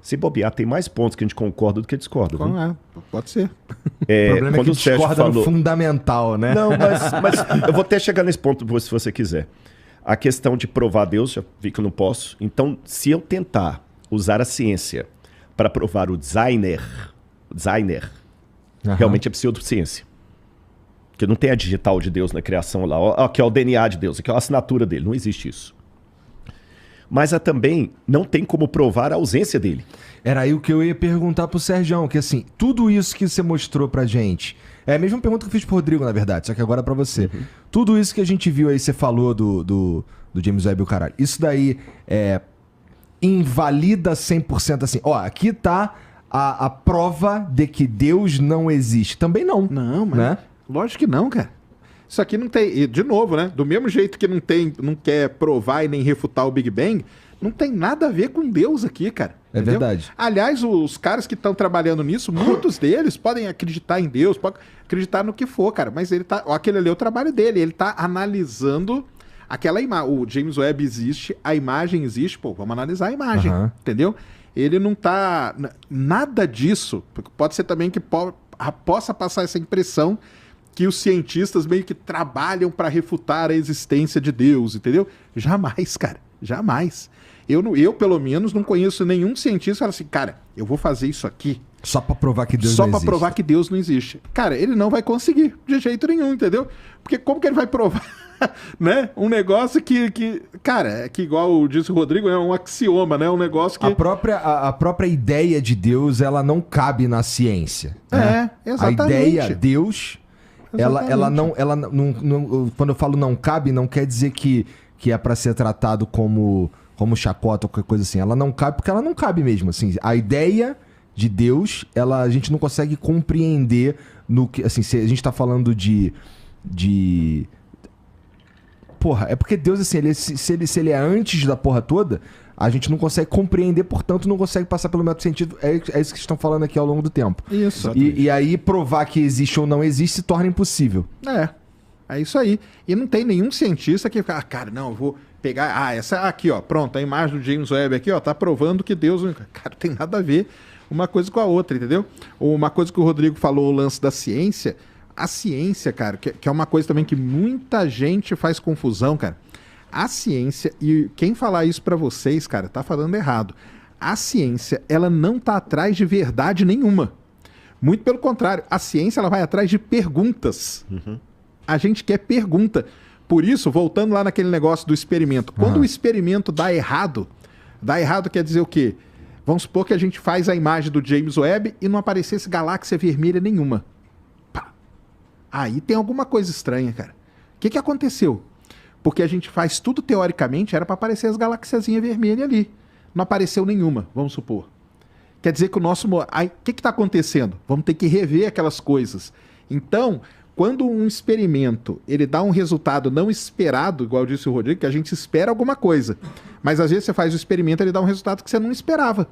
Se bobear, tem mais pontos que a gente concorda do que discorda. Viu? Pode ser. O problema é que discorda no fundamental, né? Não, mas eu vou até chegar nesse ponto se você quiser. A questão de provar Deus, já vi que eu não posso. Então, se eu tentar usar a ciência para provar o designer, realmente é pseudociência. Porque não tem a digital de Deus na criação lá. Aqui é o DNA de Deus, aqui é a assinatura dele. Não existe isso. Mas também não tem como provar a ausência dele. Era aí o que eu ia perguntar pro Sergião, que assim, tudo isso que você mostrou pra gente, é a mesma pergunta que eu fiz pro Rodrigo, na verdade, só que agora é pra você. Uhum. Tudo isso que a gente viu aí, você falou do James Webb e o caralho, isso daí invalida 100% assim, ó, aqui tá a prova de que Deus não existe. Também não. Não, mas né? Lógico que não, cara. Isso aqui não tem... E, de novo, né? Do mesmo jeito que não quer provar e nem refutar o Big Bang, não tem nada a ver com Deus aqui, cara. É entendeu? Verdade. Aliás, os caras que estão trabalhando nisso, muitos deles podem acreditar em Deus, podem acreditar no que for, cara. Mas ele tá... Aquele ali é o trabalho dele. Ele tá analisando aquela imagem. O James Webb existe, a imagem existe. Pô, vamos analisar a imagem, entendeu? Ele não tá... Nada disso. Pode ser também que possa passar essa impressão que os cientistas meio que trabalham para refutar a existência de Deus, entendeu? Jamais, cara, jamais. Eu, pelo menos, não conheço nenhum cientista que fala assim, cara, eu vou fazer isso aqui só para provar que Deus não existe. Só para provar que Deus não existe. Cara, ele não vai conseguir de jeito nenhum, entendeu? Porque como que ele vai provar, né? Um negócio que cara, é que igual disse o Rodrigo, é um axioma, né? Um negócio que... A própria ideia de Deus, ela não cabe na ciência. Né? Exatamente. A ideia Deus... Ela não, quando eu falo não cabe, não quer dizer que é para ser tratado como chacota ou qualquer coisa assim. Ela não cabe porque ela não cabe mesmo. Assim, a ideia de Deus, a gente não consegue compreender no que, assim, se a gente tá falando de porra, é porque Deus, assim, se ele é antes da porra toda, a gente não consegue compreender, portanto, não consegue passar pelo método científico. É isso que estão falando aqui ao longo do tempo. Isso. E aí, provar que existe ou não existe se torna impossível. É isso aí. E não tem nenhum cientista que fica, cara, não, eu vou pegar... essa aqui, ó, pronto, a imagem do James Webb aqui, ó, tá provando que Deus... Cara, tem nada a ver uma coisa com a outra, entendeu? Uma coisa que o Rodrigo falou, o lance da ciência... A ciência, cara, que é uma coisa também que muita gente faz confusão, cara. A ciência, e quem falar isso pra vocês, cara, tá falando errado. A ciência, ela não tá atrás de verdade nenhuma. Muito pelo contrário, a ciência, ela vai atrás de perguntas. A gente quer pergunta. Por isso, voltando lá naquele negócio do experimento, quando o experimento dá errado quer dizer o quê? Vamos supor que a gente faz a imagem do James Webb e não aparecesse galáxia vermelha nenhuma. Aí tem alguma coisa estranha, cara. O que aconteceu? Porque a gente faz tudo teoricamente, era para aparecer as galaxiazinhas vermelhas ali. Não apareceu nenhuma, vamos supor. Quer dizer que o nosso... Aí, o que está acontecendo? Vamos ter que rever aquelas coisas. Então, quando um experimento ele dá um resultado não esperado, igual disse o Rodrigo, que a gente espera alguma coisa. Mas às vezes você faz o experimento e ele dá um resultado que você não esperava.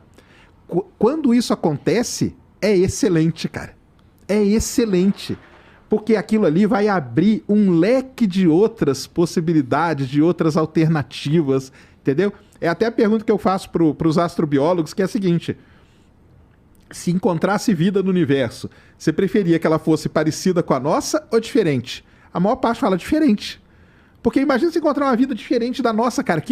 Quando isso acontece, é excelente, cara. É excelente. Porque aquilo ali vai abrir um leque de outras possibilidades, de outras alternativas, entendeu? É até a pergunta que eu faço para os astrobiólogos, que é a seguinte: se encontrasse vida no universo, você preferia que ela fosse parecida com a nossa ou diferente? A maior parte fala diferente. Porque imagina se encontrar uma vida diferente da nossa, cara.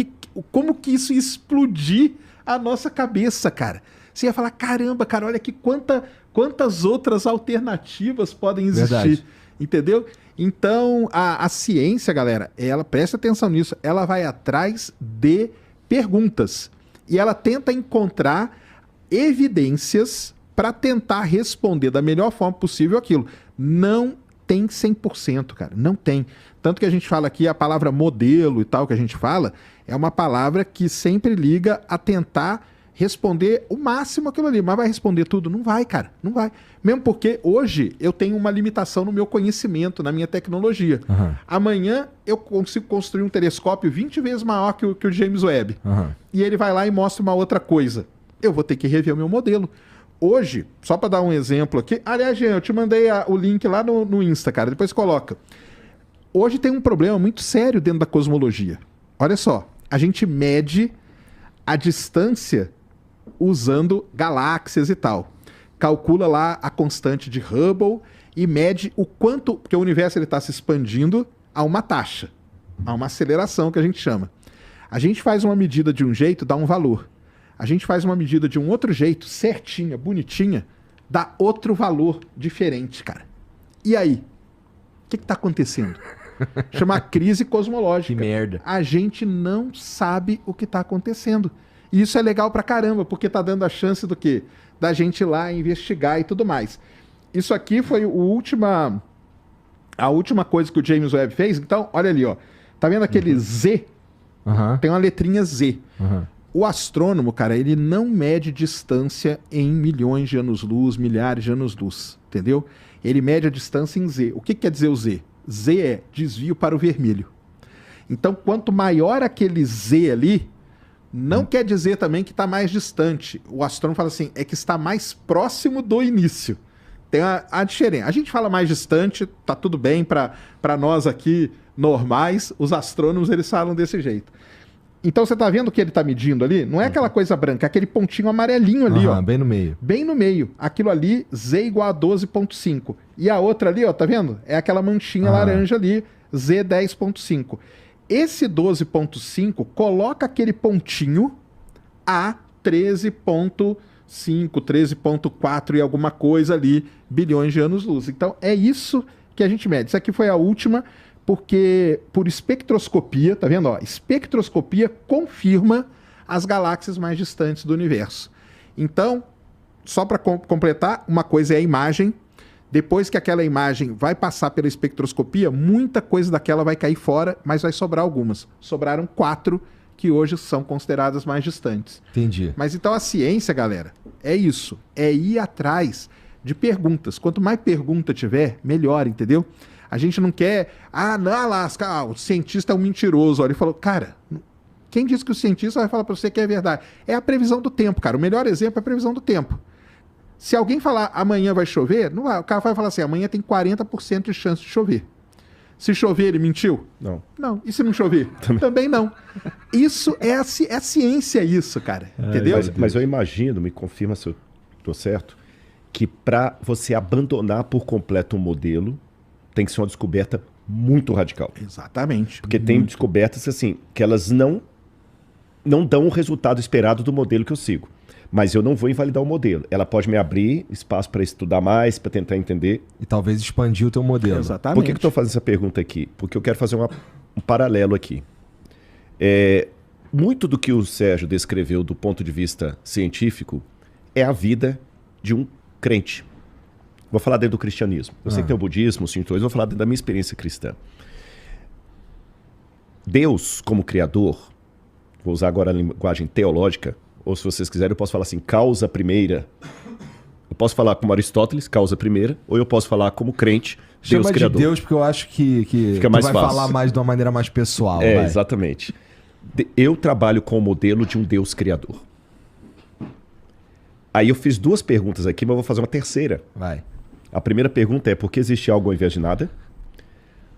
Como que isso ia explodir a nossa cabeça, cara? Você ia falar, caramba, cara, olha aqui quantas outras alternativas podem existir. Verdade. Entendeu? Então, a ciência, galera, ela, presta atenção nisso, ela vai atrás de perguntas. E ela tenta encontrar evidências para tentar responder da melhor forma possível aquilo. Não tem 100%, cara. Não tem. Tanto que a gente fala aqui, a palavra modelo e tal que a gente fala, é uma palavra que sempre liga a tentar responder o máximo aquilo ali. Mas vai responder tudo? Não vai, cara. Não vai. Mesmo porque hoje eu tenho uma limitação no meu conhecimento, na minha tecnologia. Amanhã eu consigo construir um telescópio 20 vezes maior que o James Webb. E ele vai lá e mostra uma outra coisa. Eu vou ter que rever o meu modelo. Hoje, só para dar um exemplo aqui... Aliás, Jean, eu te mandei o link lá no Insta, cara. Depois coloca. Hoje tem um problema muito sério dentro da cosmologia. Olha só. A gente mede a distância usando galáxias e tal. Calcula lá a constante de Hubble e mede o quanto... Porque o universo está se expandindo a uma taxa. A uma aceleração que a gente chama. A gente faz uma medida de um jeito, dá um valor. A gente faz uma medida de um outro jeito, certinha, bonitinha, dá outro valor diferente, cara. E aí? O que está acontecendo? Chama crise cosmológica. Que merda. A gente não sabe o que está acontecendo. E isso é legal pra caramba, porque tá dando a chance do quê? Da gente ir lá investigar e tudo mais. Isso aqui foi a última coisa que o James Webb fez. Então, olha ali, ó. Tá vendo aquele Z? Tem uma letrinha Z. O astrônomo, cara, ele não mede distância em milhões de anos-luz, milhares de anos-luz, entendeu? Ele mede a distância em Z. O que quer dizer o Z? Z é desvio para o vermelho. Então, quanto maior aquele Z ali, não quer dizer também que está mais distante. O astrônomo fala assim, é que está mais próximo do início. Tem a diferença. A gente fala mais distante, tá tudo bem para nós aqui normais, os astrônomos eles falam desse jeito. Então você tá vendo o que ele tá medindo ali? Não é aquela coisa branca, é aquele pontinho amarelinho ali, ó. Bem no meio. Bem no meio. Aquilo ali, Z igual a 12,5. E a outra ali, ó, tá vendo? É aquela manchinha laranja ali, Z 10,5. Esse 12,5 coloca aquele pontinho a 13,5, 13,4 e alguma coisa ali, bilhões de anos-luz. Então é isso que a gente mede. Isso aqui foi a última... Porque por espectroscopia, tá vendo? Ó, espectroscopia confirma as galáxias mais distantes do universo. Então, só para completar, uma coisa é a imagem. Depois que aquela imagem vai passar pela espectroscopia, muita coisa daquela vai cair fora, mas vai sobrar algumas. Sobraram 4 que hoje são consideradas mais distantes. Entendi. Mas então a ciência, galera, é isso. É ir atrás de perguntas. Quanto mais pergunta tiver, melhor, entendeu? A gente não quer... o cientista é um mentiroso. Olha, ele falou, cara, quem disse que o cientista vai falar para você que é verdade? É a previsão do tempo, cara. O melhor exemplo é a previsão do tempo. Se alguém falar amanhã vai chover, não vai. O cara vai falar assim, amanhã tem 40% de chance de chover. Se chover, ele mentiu? Não. Não. E se não chover? Também não. Isso é a ciência, isso, cara. Entendeu? Mas eu imagino, me confirma se eu estou certo, que para você abandonar por completo um modelo, tem que ser uma descoberta muito radical. Exatamente. Porque tem descobertas assim, que elas não dão o resultado esperado do modelo que eu sigo. Mas eu não vou invalidar o modelo. Ela pode me abrir espaço para estudar mais, para tentar entender. E talvez expandir o teu modelo. Exatamente. Por que eu estou fazendo essa pergunta aqui? Porque eu quero fazer um paralelo aqui. Muito do que o Sérgio descreveu do ponto de vista científico é a vida de um crente. Vou falar dentro do cristianismo. Eu sei que tem o budismo, os shintoísmo, vou falar dentro da minha experiência cristã. Deus, como criador, vou usar agora a linguagem teológica, ou se vocês quiserem eu posso falar assim, causa primeira. Eu posso falar como Aristóteles, causa primeira, ou eu posso falar como crente, Deus Chama criador. de Deus porque eu acho que fica mais vai fácil. falar mais de uma maneira mais pessoal. Exatamente. Eu trabalho com o modelo de um Deus criador. Aí eu fiz 2 perguntas aqui, mas eu vou fazer uma terceira. Vai. A primeira pergunta é, por que existe algo ao invés de nada?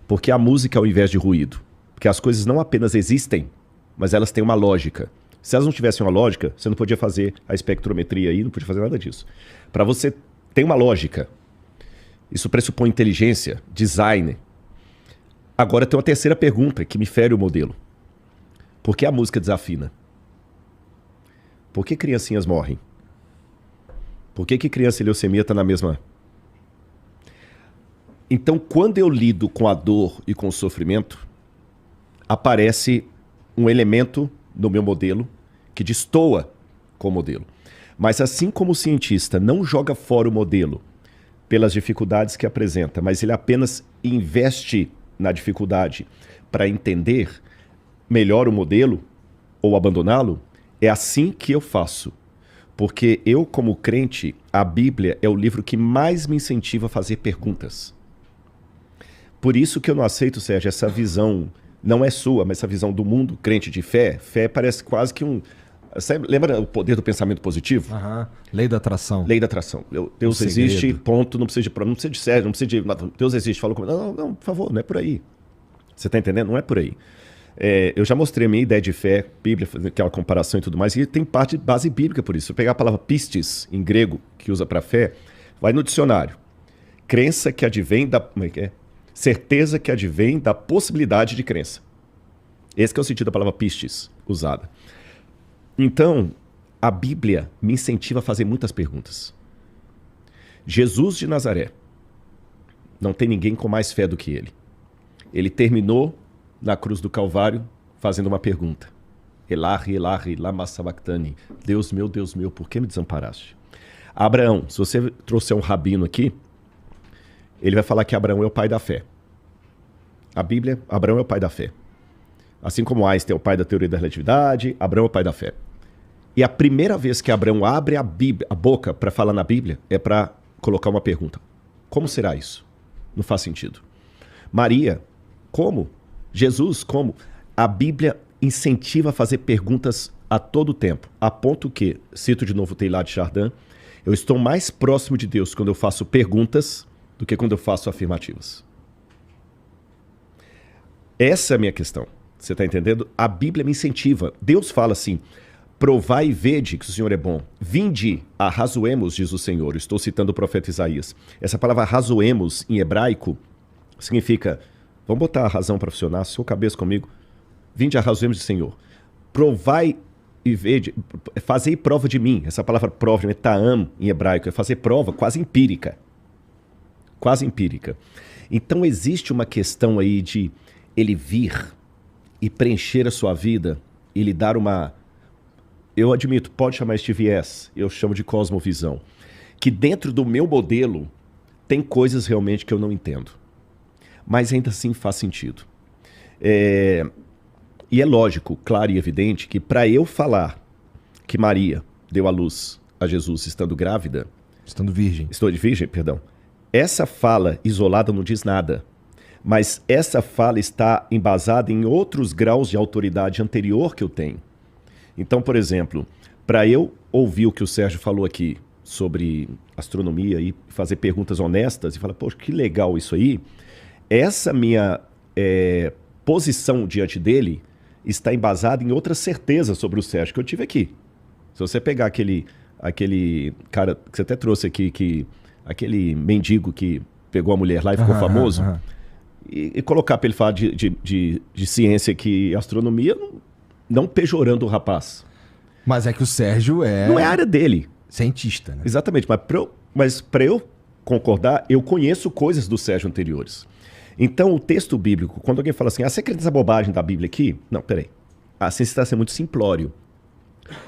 Por que a música ao invés de ruído? Porque as coisas não apenas existem, mas elas têm uma lógica. Se elas não tivessem uma lógica, você não podia fazer a espectrometria aí, não podia fazer nada disso. Para você ter uma lógica, isso pressupõe inteligência, design. Agora tem uma terceira pergunta que me fere o modelo. Por que a música desafina? Por que criancinhas morrem? Por que criança e leucemia estão na mesma... Então, quando eu lido com a dor e com o sofrimento, aparece um elemento no meu modelo que destoa com o modelo. Mas assim como o cientista não joga fora o modelo pelas dificuldades que apresenta, mas ele apenas investe na dificuldade para entender melhor o modelo ou abandoná-lo, é assim que eu faço. Porque eu, como crente, a Bíblia é o livro que mais me incentiva a fazer perguntas. Por isso que eu não aceito, Sérgio, essa visão, não é sua, mas essa visão do mundo crente de fé. Fé parece quase que um... Você lembra o poder do pensamento positivo? Lei da atração. Lei da atração. Deus existe, ponto, não precisa de prova, não precisa de Sérgio, não precisa de... Deus existe, falou comigo. Não, por favor, não é por aí. Você está entendendo? Não é por aí. Eu já mostrei a minha ideia de fé, Bíblia, aquela comparação e tudo mais, e tem parte de base bíblica por isso. Se eu pegar a palavra pistis, em grego, que usa para fé, vai no dicionário. Crença que advém da... Como é que é? Certeza que advém da possibilidade de crença. Esse que é o sentido da palavra pistis, usada. Então, a Bíblia me incentiva a fazer muitas perguntas. Jesus de Nazaré, não tem ninguém com mais fé do que ele. Ele terminou na cruz do Calvário fazendo uma pergunta. Elahi, Elahi, lama sabachthani. Deus meu, por que me desamparaste? Abraão, se você trouxer um rabino aqui, ele vai falar que Abraão é o pai da fé. A Bíblia, Abraão é o pai da fé. Assim como Einstein é o pai da teoria da relatividade, Abraão é o pai da fé. E a primeira vez que Abraão abre a boca para falar na Bíblia é para colocar uma pergunta. Como será isso? Não faz sentido. Maria, como? Jesus, como? A Bíblia incentiva a fazer perguntas a todo tempo, a ponto que, cito de novo o Teilhard de Chardin, eu estou mais próximo de Deus quando eu faço perguntas do que quando eu faço afirmativas. Essa é a minha questão. Você está entendendo? A Bíblia me incentiva. Deus fala assim, provai e vede que o Senhor é bom. Vinde, arrazoemos, diz o Senhor. Estou citando o profeta Isaías. Essa palavra arrazoemos em hebraico significa, vamos botar a razão para funcionar, sua cabeça comigo. Vinde, arrazoemos, diz o Senhor. Provai e vede, fazei prova de mim. Essa palavra prova, ta'am em hebraico, é fazer prova quase empírica. Quase empírica. Então existe uma questão aí de ele vir e preencher a sua vida e lhe dar uma... Eu admito, pode chamar este viés, eu chamo de cosmovisão, que dentro do meu modelo tem coisas realmente que eu não entendo. Mas ainda assim faz sentido. E é lógico, claro e evidente, que para eu falar que Maria deu à luz a Jesus estando grávida... Estando virgem. Estou de virgem, perdão. Essa fala isolada não diz nada. Mas essa fala está embasada em outros graus de autoridade anterior que eu tenho. Então, por exemplo, para eu ouvir o que o Sérgio falou aqui sobre astronomia e fazer perguntas honestas e falar, poxa, que legal isso aí, essa minha posição diante dele está embasada em outras certezas sobre o Sérgio que eu tive aqui. Se você pegar aquele cara que você até trouxe aqui, aquele mendigo que pegou a mulher lá e ficou famoso... E colocar para ele falar de ciência e astronomia, não pejorando o rapaz. Mas é que o Sérgio não é a área dele. Cientista, né? Exatamente. Mas para eu concordar, eu conheço coisas do Sérgio anteriores. Então, o texto bíblico, quando alguém fala assim, você acredita nessa bobagem da Bíblia aqui? Não, peraí. A ciência está sendo muito simplório.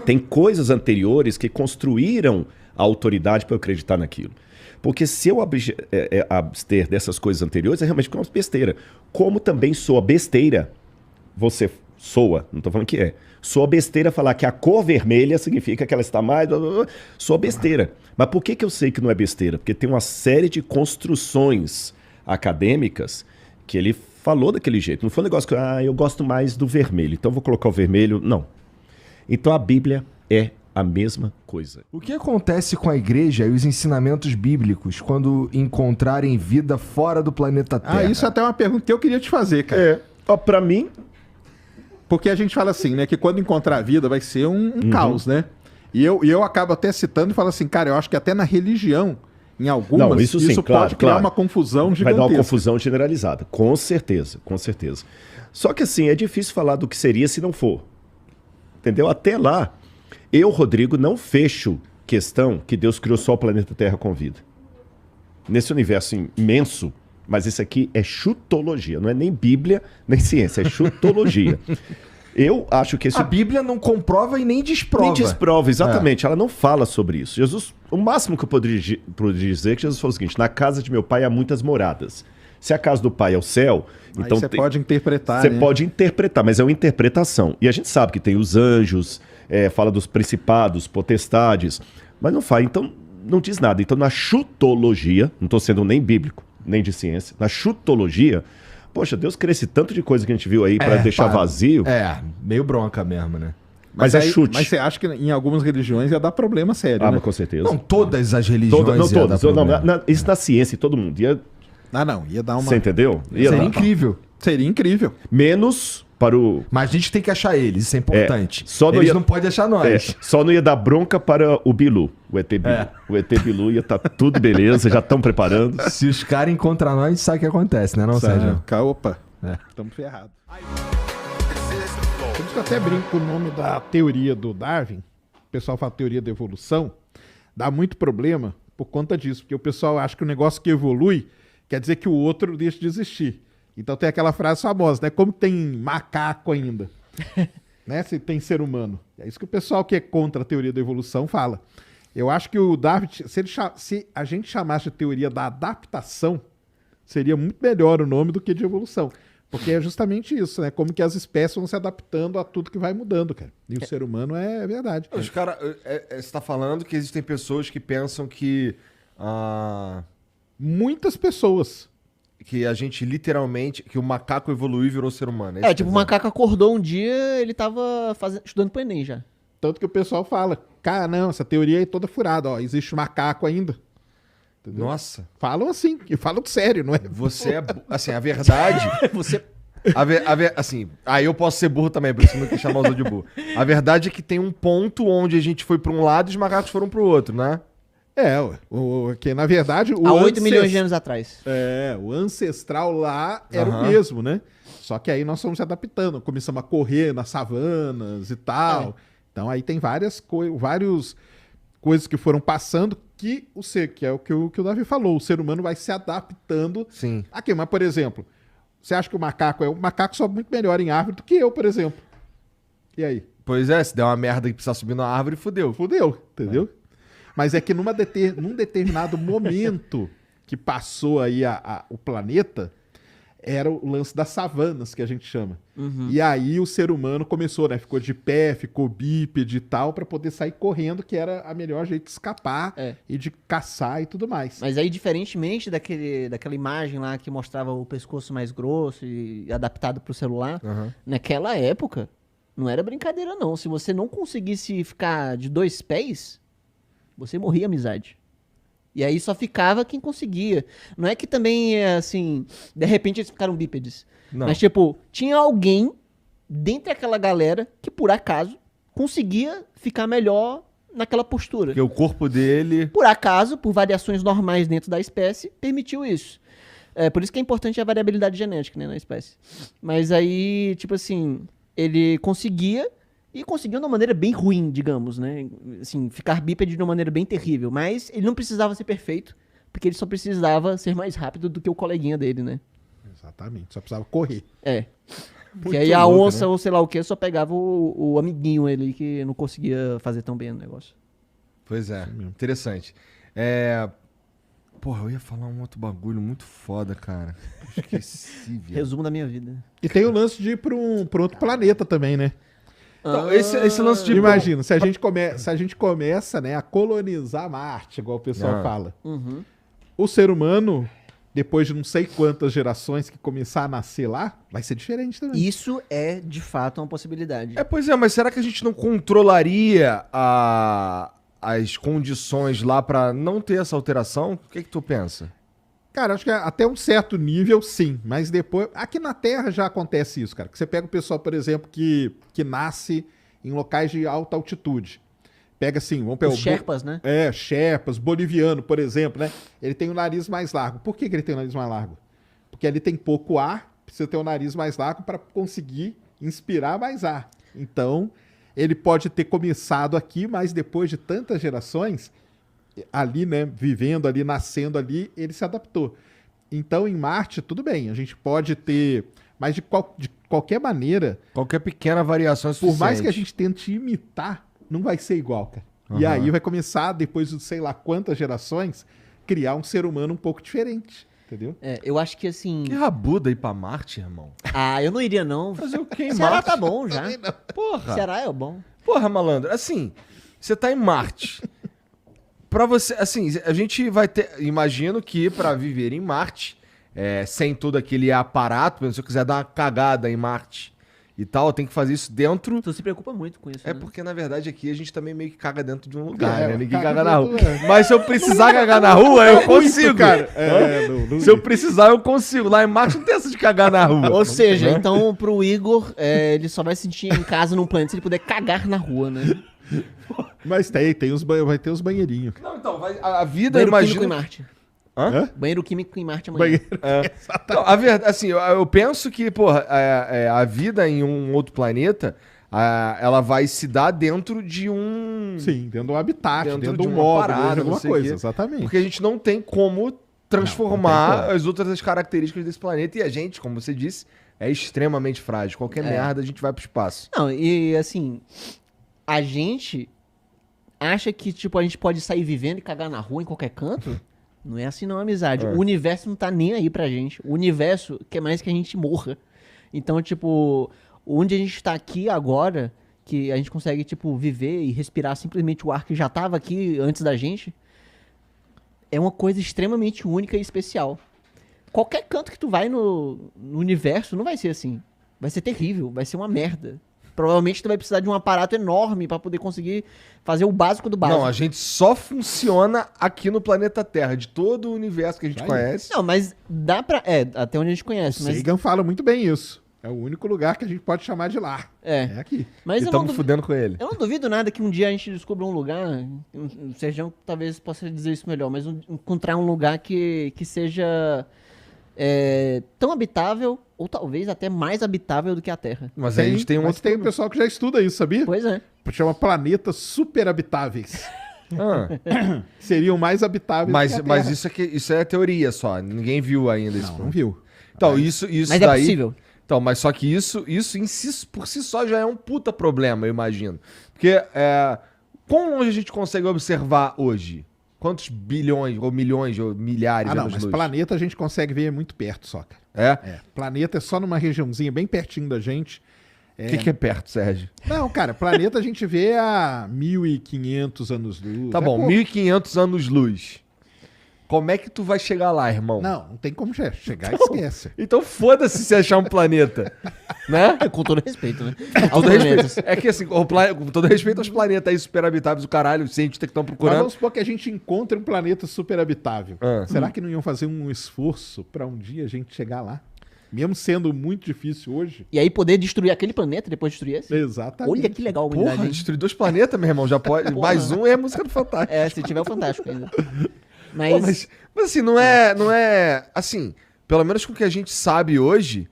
Tem coisas anteriores que construíram a autoridade para eu acreditar naquilo. Porque se eu abster dessas coisas anteriores, é realmente uma besteira. Como também soa besteira, você soa, não estou falando que é, soa besteira falar que a cor vermelha significa que ela está mais... Soa besteira. Mas por que eu sei que não é besteira? Porque tem uma série de construções acadêmicas que ele falou daquele jeito. Não foi um negócio que eu gosto mais do vermelho, então vou colocar o vermelho. Não. Então a Bíblia é a mesma coisa. O que acontece com a igreja e os ensinamentos bíblicos quando encontrarem vida fora do planeta Terra? Isso até é uma pergunta que eu queria te fazer, cara. Para mim... Porque a gente fala assim, né? Que quando encontrar vida vai ser um caos, né? E eu acabo até citando e falo assim, cara, eu acho que até na religião, em algumas, não, isso sim, pode claro, criar uma confusão gigantesca. Vai dar uma confusão generalizada, com certeza, com certeza. Só que assim, é difícil falar do que seria se não for. Entendeu? Até lá... Eu, Rodrigo, não fecho questão que Deus criou só o planeta Terra com vida. Nesse universo imenso, mas isso aqui é chutologia, não é nem Bíblia, nem ciência, é chutologia. Eu acho que esse A Bíblia não comprova e nem desprova. nem desprova, exatamente. Ela não fala sobre isso. Jesus, o máximo que eu poderia dizer é que Jesus falou o seguinte: na casa de meu pai há muitas moradas. Se a casa do pai é o céu, Aí então você pode interpretar, você né? pode interpretar, mas é uma interpretação. E a gente sabe que tem os anjos, fala dos principados, potestades, mas não fala. Então não diz nada. Então na chutologia, não estou sendo nem bíblico, nem de ciência, na chutologia, poxa, Deus cresce tanto de coisa que a gente viu aí para deixar vazio. Meio bronca mesmo, né? Mas é aí- chute. Mas você acha que em algumas religiões ia dar problema sério, Ah, né? mas com certeza. Não, todas as religiões. Não ia dar todas. Não, problema. isso na ciência, todo mundo. Ah, não, ia dar uma... Você entendeu? Ia Seria dar. incrível. Seria incrível. Menos para o... Mas a gente tem que achar eles, isso é importante. só não Eles ia- não podem achar nós. só não ia dar bronca para o Bilu, o ET Bilu. O ET Bilu ia estar tudo beleza, já estão preparando. Se os caras encontrar nós, a gente sabe o que acontece, né, não, Sérgio? Opa, estamos ferrados. Por isso que eu até brinco com o nome da teoria do Darwin. O pessoal fala teoria da evolução. Dá muito problema por conta disso. Porque o pessoal acha que o negócio que evolui quer dizer que o outro deixa de existir. Então tem aquela frase famosa, né? Como tem macaco ainda? Né? Se tem ser humano. É isso que o pessoal que é contra a teoria da evolução fala. Eu acho que o Darwin, se a gente chamasse de teoria da adaptação, seria muito melhor o nome do que de evolução. Porque é justamente isso, né? Como que as espécies vão se adaptando a tudo que vai mudando, cara. E o ser humano é verdade. Os caras. Você tá falando que existem pessoas que pensam que. Muitas pessoas. Que a gente literalmente. Que o macaco evoluiu e virou ser humano. É, tipo, o macaco acordou um dia, ele tava estudando pro Enem já. Tanto que o pessoal fala, cara, não, essa teoria é toda furada, ó. Existe macaco ainda. Entendeu? Nossa. Falam assim, e falam sério, não é? Você é. Assim, a verdade. Você... Assim, aí eu posso ser burro também, por isso que eu não quis chamar os outros de burro. A verdade é que tem um ponto onde a gente foi pra um lado e os macacos foram pro outro, né? Que na verdade... Há 8 milhões de anos atrás. O ancestral lá era o Aham. mesmo, né? Só que aí nós fomos se adaptando, começamos a correr nas savanas e tal. Então aí tem várias coisas que foram passando que é o que o Davi falou, o ser humano vai se adaptando. Sim. Aqui, mas por exemplo, você acha que o macaco sobe muito melhor em árvore do que eu, por exemplo. E aí? Pois é, se der uma merda que precisar subir na árvore, fudeu. Fudeu, entendeu? Mas é que num determinado momento que passou aí o planeta, era o lance das savanas, que a gente chama. E aí o ser humano começou, né? Ficou de pé, ficou bípede e tal, pra poder sair correndo, que era a melhor jeito de escapar e de caçar e tudo mais. Mas aí, diferentemente daquela imagem lá que mostrava o pescoço mais grosso e adaptado pro celular, naquela época, não era brincadeira não. Se você não conseguisse ficar de 2 pés, você morria amizade. E aí só ficava quem conseguia. Não é que também, assim, de repente eles ficaram bípedes. Não. Mas, tipo, tinha alguém dentre aquela galera que, por acaso, conseguia ficar melhor naquela postura. Porque o corpo dele. Por acaso, por variações normais dentro da espécie, permitiu isso. Por isso que é importante a variabilidade genética, né, na espécie. Mas aí, tipo assim, ele conseguia... E conseguiu de uma maneira bem ruim, digamos, né? Assim, ficar bípede de uma maneira bem terrível. Mas ele não precisava ser perfeito, porque ele só precisava ser mais rápido do que o coleguinha dele, né? Exatamente, só precisava correr. Porque aí a onça ou sei lá o que só pegava o amiguinho ali que não conseguia fazer tão bem o negócio. Pois é, interessante. Porra, eu ia falar um outro bagulho muito foda, cara. Esqueci, viado. Resumo da minha vida. E tem o lance de ir pra outro planeta também, né? Então, esse lance de... Imagina, se a gente começa, né, a colonizar Marte, igual o pessoal fala. O ser humano, depois de não sei quantas gerações que começar a nascer lá, vai ser diferente também. Isso é, de fato, uma possibilidade. Pois é, mas será que a gente não controlaria as condições lá pra não ter essa alteração? O que tu pensa? Cara, acho que até um certo nível, sim. Mas depois... Aqui na Terra já acontece isso, cara. Que você pega o pessoal, por exemplo, que nasce em locais de alta altitude. Pega assim, vamos pegar Os Sherpas, né? Sherpas, boliviano, por exemplo, né? Ele tem o nariz mais largo. Por que ele tem o nariz mais largo? Porque ele tem pouco ar, precisa ter o nariz mais largo para conseguir inspirar mais ar. Então, ele pode ter começado aqui, mas depois de tantas gerações... ali, né, vivendo ali, nascendo ali, ele se adaptou. Então, em Marte, tudo bem, a gente pode ter... Mas de qualquer maneira, Qualquer pequena variação é por mais suficiente. que a gente tente imitar, não vai ser igual, cara. E aí vai começar, depois de sei lá quantas gerações, criar um ser humano um pouco diferente, entendeu? Eu acho que assim. Que rabuda ir pra Marte, irmão. Ah, eu não iria, não. Fazer o quê em Ceará Marte? tá bom já. Porra. Ceará é bom. Porra, malandro. Assim, você tá em Marte. Pra você, assim, a gente vai ter... Imagino que pra viver em Marte, sem todo aquele aparato, por exemplo, se eu quiser dar uma cagada em Marte e tal, eu tenho que fazer isso dentro... Tu se preocupa muito com isso, É né? porque, na verdade, aqui a gente também meio que caga dentro de um lugar, né? Ninguém caga caga na rua. dentro, Mas se eu precisar cagar na rua, eu consigo. cara. Se eu precisar, eu consigo. Lá em Marte não tem essa de cagar na rua. Ou seja, então pro Igor, ele só vai se sentir em casa num planeta se ele puder cagar na rua, né? Mas vai ter os banheirinhos. Não, então, a vida, Banheiro eu químico em imagino... Marte. Hã? Banheiro químico em Marte amanhã. Banheiro. Não, a verdade, assim, eu penso que, porra, a vida em um outro planeta, ela vai se dar dentro de um... Sim, dentro do habitat, Dentro dentro de do uma móvel, parada, dentro de não alguma sei o coisa, quê. exatamente. Porque a gente não tem como transformar Não tem como. as outras características desse planeta. E a gente, como você disse, é extremamente frágil. Qualquer merda, a gente vai pro espaço. Não, e assim, a gente acha que, tipo, a gente pode sair vivendo e cagar na rua em qualquer canto? Não é assim não, amizade. O universo não tá nem aí pra gente. O universo quer mais que a gente morra. Então, tipo, onde a gente tá aqui agora, que a gente consegue, tipo, viver e respirar simplesmente o ar que já tava aqui antes da gente, é uma coisa extremamente única e especial. Qualquer canto que tu vai no universo não vai ser assim. Vai ser terrível, vai ser uma merda. Provavelmente tu vai precisar de um aparato enorme pra poder conseguir fazer o básico do básico. Não, a gente só funciona aqui no planeta Terra, de todo o universo que a gente conhece. Não, mas dá pra... até onde a gente conhece, mas... Sagan fala muito bem isso. É o único lugar que a gente pode chamar de lar. É aqui. Mas E eu não, estamos fudendo com ele. eu não duvido nada que um dia a gente descubra um lugar... O Sérgio talvez possa dizer isso melhor, mas encontrar um lugar que seja tão habitável, ou talvez até mais habitável do que a Terra. Mas aí a gente tem um mas outro... tem um pessoal que já estuda isso, sabia? Pois é. Chama planetas superabitáveis. Ah, Seriam mais habitáveis mas que a mas Terra. isso é teoria só. Ninguém viu ainda isso. Não viu. Então, isso Mas daí... é possível. Então, mas só que isso em si, por si só já é um puta problema, eu imagino. Porque quão longe a gente consegue observar hoje? Quantos bilhões, ou milhões, ou milhares de Não, anos mas luz? planeta a gente consegue ver muito perto só, cara. É? Planeta é só numa regiãozinha bem pertinho da gente. O que é perto, Sérgio? Não, cara, planeta a gente vê a 1.500 anos-luz. Tá bom, 1.500 anos-luz. Como é que tu vai chegar lá, irmão? Não tem como chegar, esquece. Então foda-se se achar um planeta, né? Com todo respeito, né? Com todo respeito. É que assim, com todo respeito aos planetas aí superhabitáveis do caralho, os cientistas que estão Mas procurando. vamos supor que a gente encontre um planeta superabitável. Ah. Será que não iam fazer um esforço pra um dia a gente chegar lá? Mesmo sendo muito difícil hoje? E aí poder destruir aquele planeta e depois destruir esse? Exatamente. Olha que legal a humanidade. Porra, hein? destruir 2 planetas, meu irmão, já pode. Mais um é a música do Fantástico. Se tiver o Fantástico ainda. Pô, mas assim, não é. Assim, pelo menos com o que a gente sabe hoje,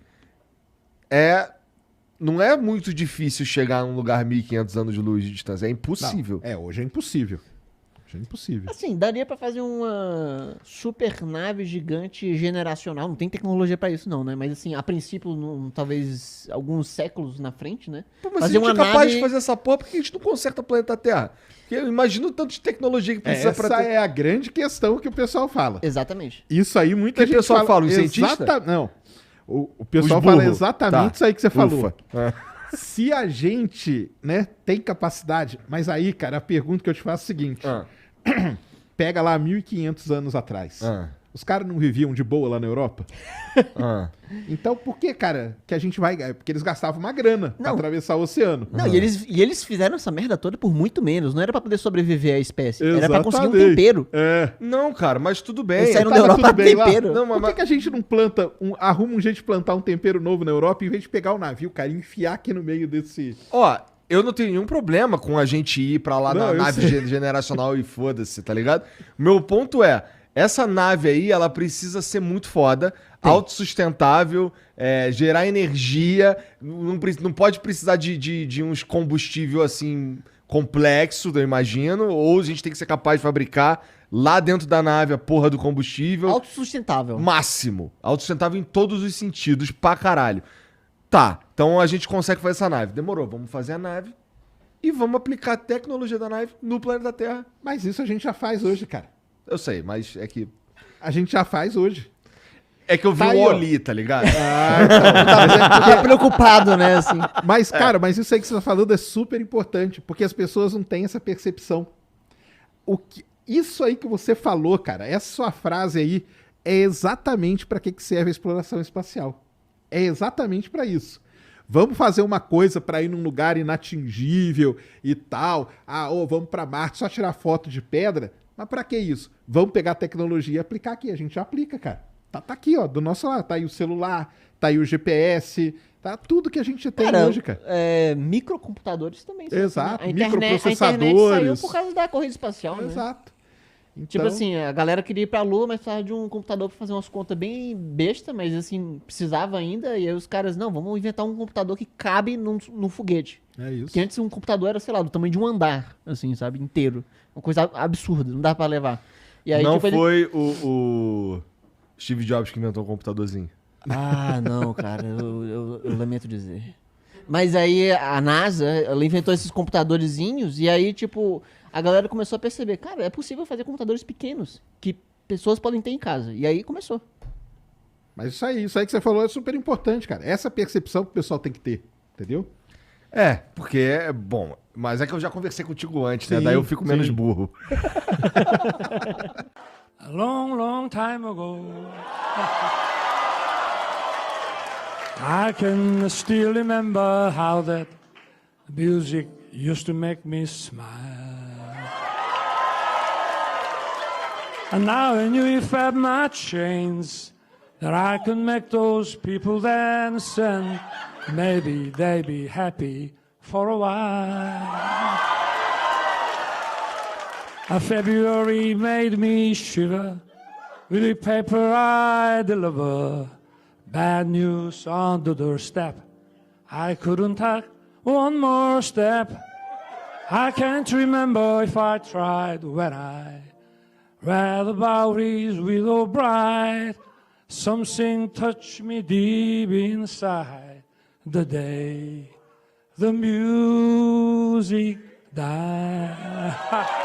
não é muito difícil chegar num lugar 1.500 anos de luz de distância. É impossível. Não, hoje é impossível. Hoje é impossível. Assim, daria pra fazer uma super nave gigante generacional. Não tem tecnologia pra isso não, né? Mas assim, a princípio, talvez alguns séculos na frente, né? Pô, mas fazer se a gente uma é capaz nave- de fazer essa porra, por que a gente não conserta o planeta Terra? Porque eu imagino o tanto de tecnologia que precisa Essa pra ter. é a grande questão que o pessoal fala. Exatamente. Isso aí muita Que gente pessoal fala? Os cientistas? Não. O pessoal Os fala burros. exatamente Tá. isso aí que você falou. Ufa. É. Se a gente, né, tem capacidade... Mas aí, cara, a pergunta que eu te faço é a seguinte. Pega lá 1.500 anos atrás. Os caras não viviam de boa lá na Europa? Então, por que, cara, que a gente vai... Porque eles gastavam uma grana pra Não. atravessar o oceano. Não, e eles fizeram essa merda toda por muito menos. Não era pra poder sobreviver à espécie. Era pra conseguir um Exatamente. tempero. É. Não, cara, mas tudo bem. Eles saíram Tava da Europa tudo bem lá? tempero. Não, Por que a gente não planta, arruma um jeito de plantar um tempero novo na Europa em vez de pegar o navio, cara, e enfiar aqui no meio desse... Ó, eu não tenho nenhum problema com a gente ir pra lá Não, na eu nave sei. generacional e foda-se, tá ligado? Meu ponto é, essa nave aí, ela precisa ser muito foda, autossustentável, gerar energia, não pode precisar de uns combustível assim complexo, eu imagino, ou a gente tem que ser capaz de fabricar lá dentro da nave a porra do combustível. Autossustentável. Máximo. Autossustentável em todos os sentidos, pra caralho. Tá, então a gente consegue fazer essa nave. Demorou, vamos fazer a nave e vamos aplicar a tecnologia da nave no planeta Terra. Mas isso a gente já faz hoje, cara. Eu sei, mas é que... A gente já faz hoje. É que eu vi Tá o aí, ó. Oli, tá ligado? Fiquei preocupado, né, assim. Mas, cara, mas isso aí que você tá falando é super importante, porque as pessoas não têm essa percepção. Isso aí que você falou, cara, essa sua frase aí é exatamente para que serve a exploração espacial. É exatamente para isso. Vamos fazer uma coisa para ir num lugar inatingível e tal. Vamos para Marte só tirar foto de pedra. Mas para que isso? Vamos pegar a tecnologia e aplicar aqui. A gente já aplica, cara. Tá aqui, ó, do nosso lado. Tá aí o celular, tá aí o GPS, tá tudo que a gente tem hoje, cara. Microcomputadores também. Exato, A internet microprocessadores. saiu por causa da corrida espacial, né? Exato. Então, Tipo assim, a galera queria ir pra Lua, mas precisava de um computador pra fazer umas contas bem besta, mas assim, precisava ainda, e aí os caras, não, vamos inventar um computador que cabe num foguete. é isso. Porque antes um computador era, sei lá, do tamanho de um andar, assim, sabe, inteiro. Uma coisa absurda, não dá pra levar. E aí, Não tipo, ele... foi o Steve Jobs que inventou o computadorzinho. Ah, não, cara, eu lamento dizer. Mas aí a NASA, ela inventou esses computadorzinhos e aí, tipo, a galera começou a perceber, cara, é possível fazer computadores pequenos que pessoas podem ter em casa. E aí começou. Mas isso aí que você falou é super importante, cara. Essa percepção que o pessoal tem que ter, entendeu? É, porque é bom. Mas é que eu já conversei contigo antes, né? Sim, Daí eu fico menos sim. burro. A long, long time ago, I can still remember how that music used to make me smile. And now I knew if I had my chains, that I could make those people dance and maybe they'd be happy for a while. A February made me shiver with the paper I deliver. Bad news on the doorstep. I couldn't take one more step. I can't remember if I tried when I read about his widow bride. Something touched me deep inside the day the music died.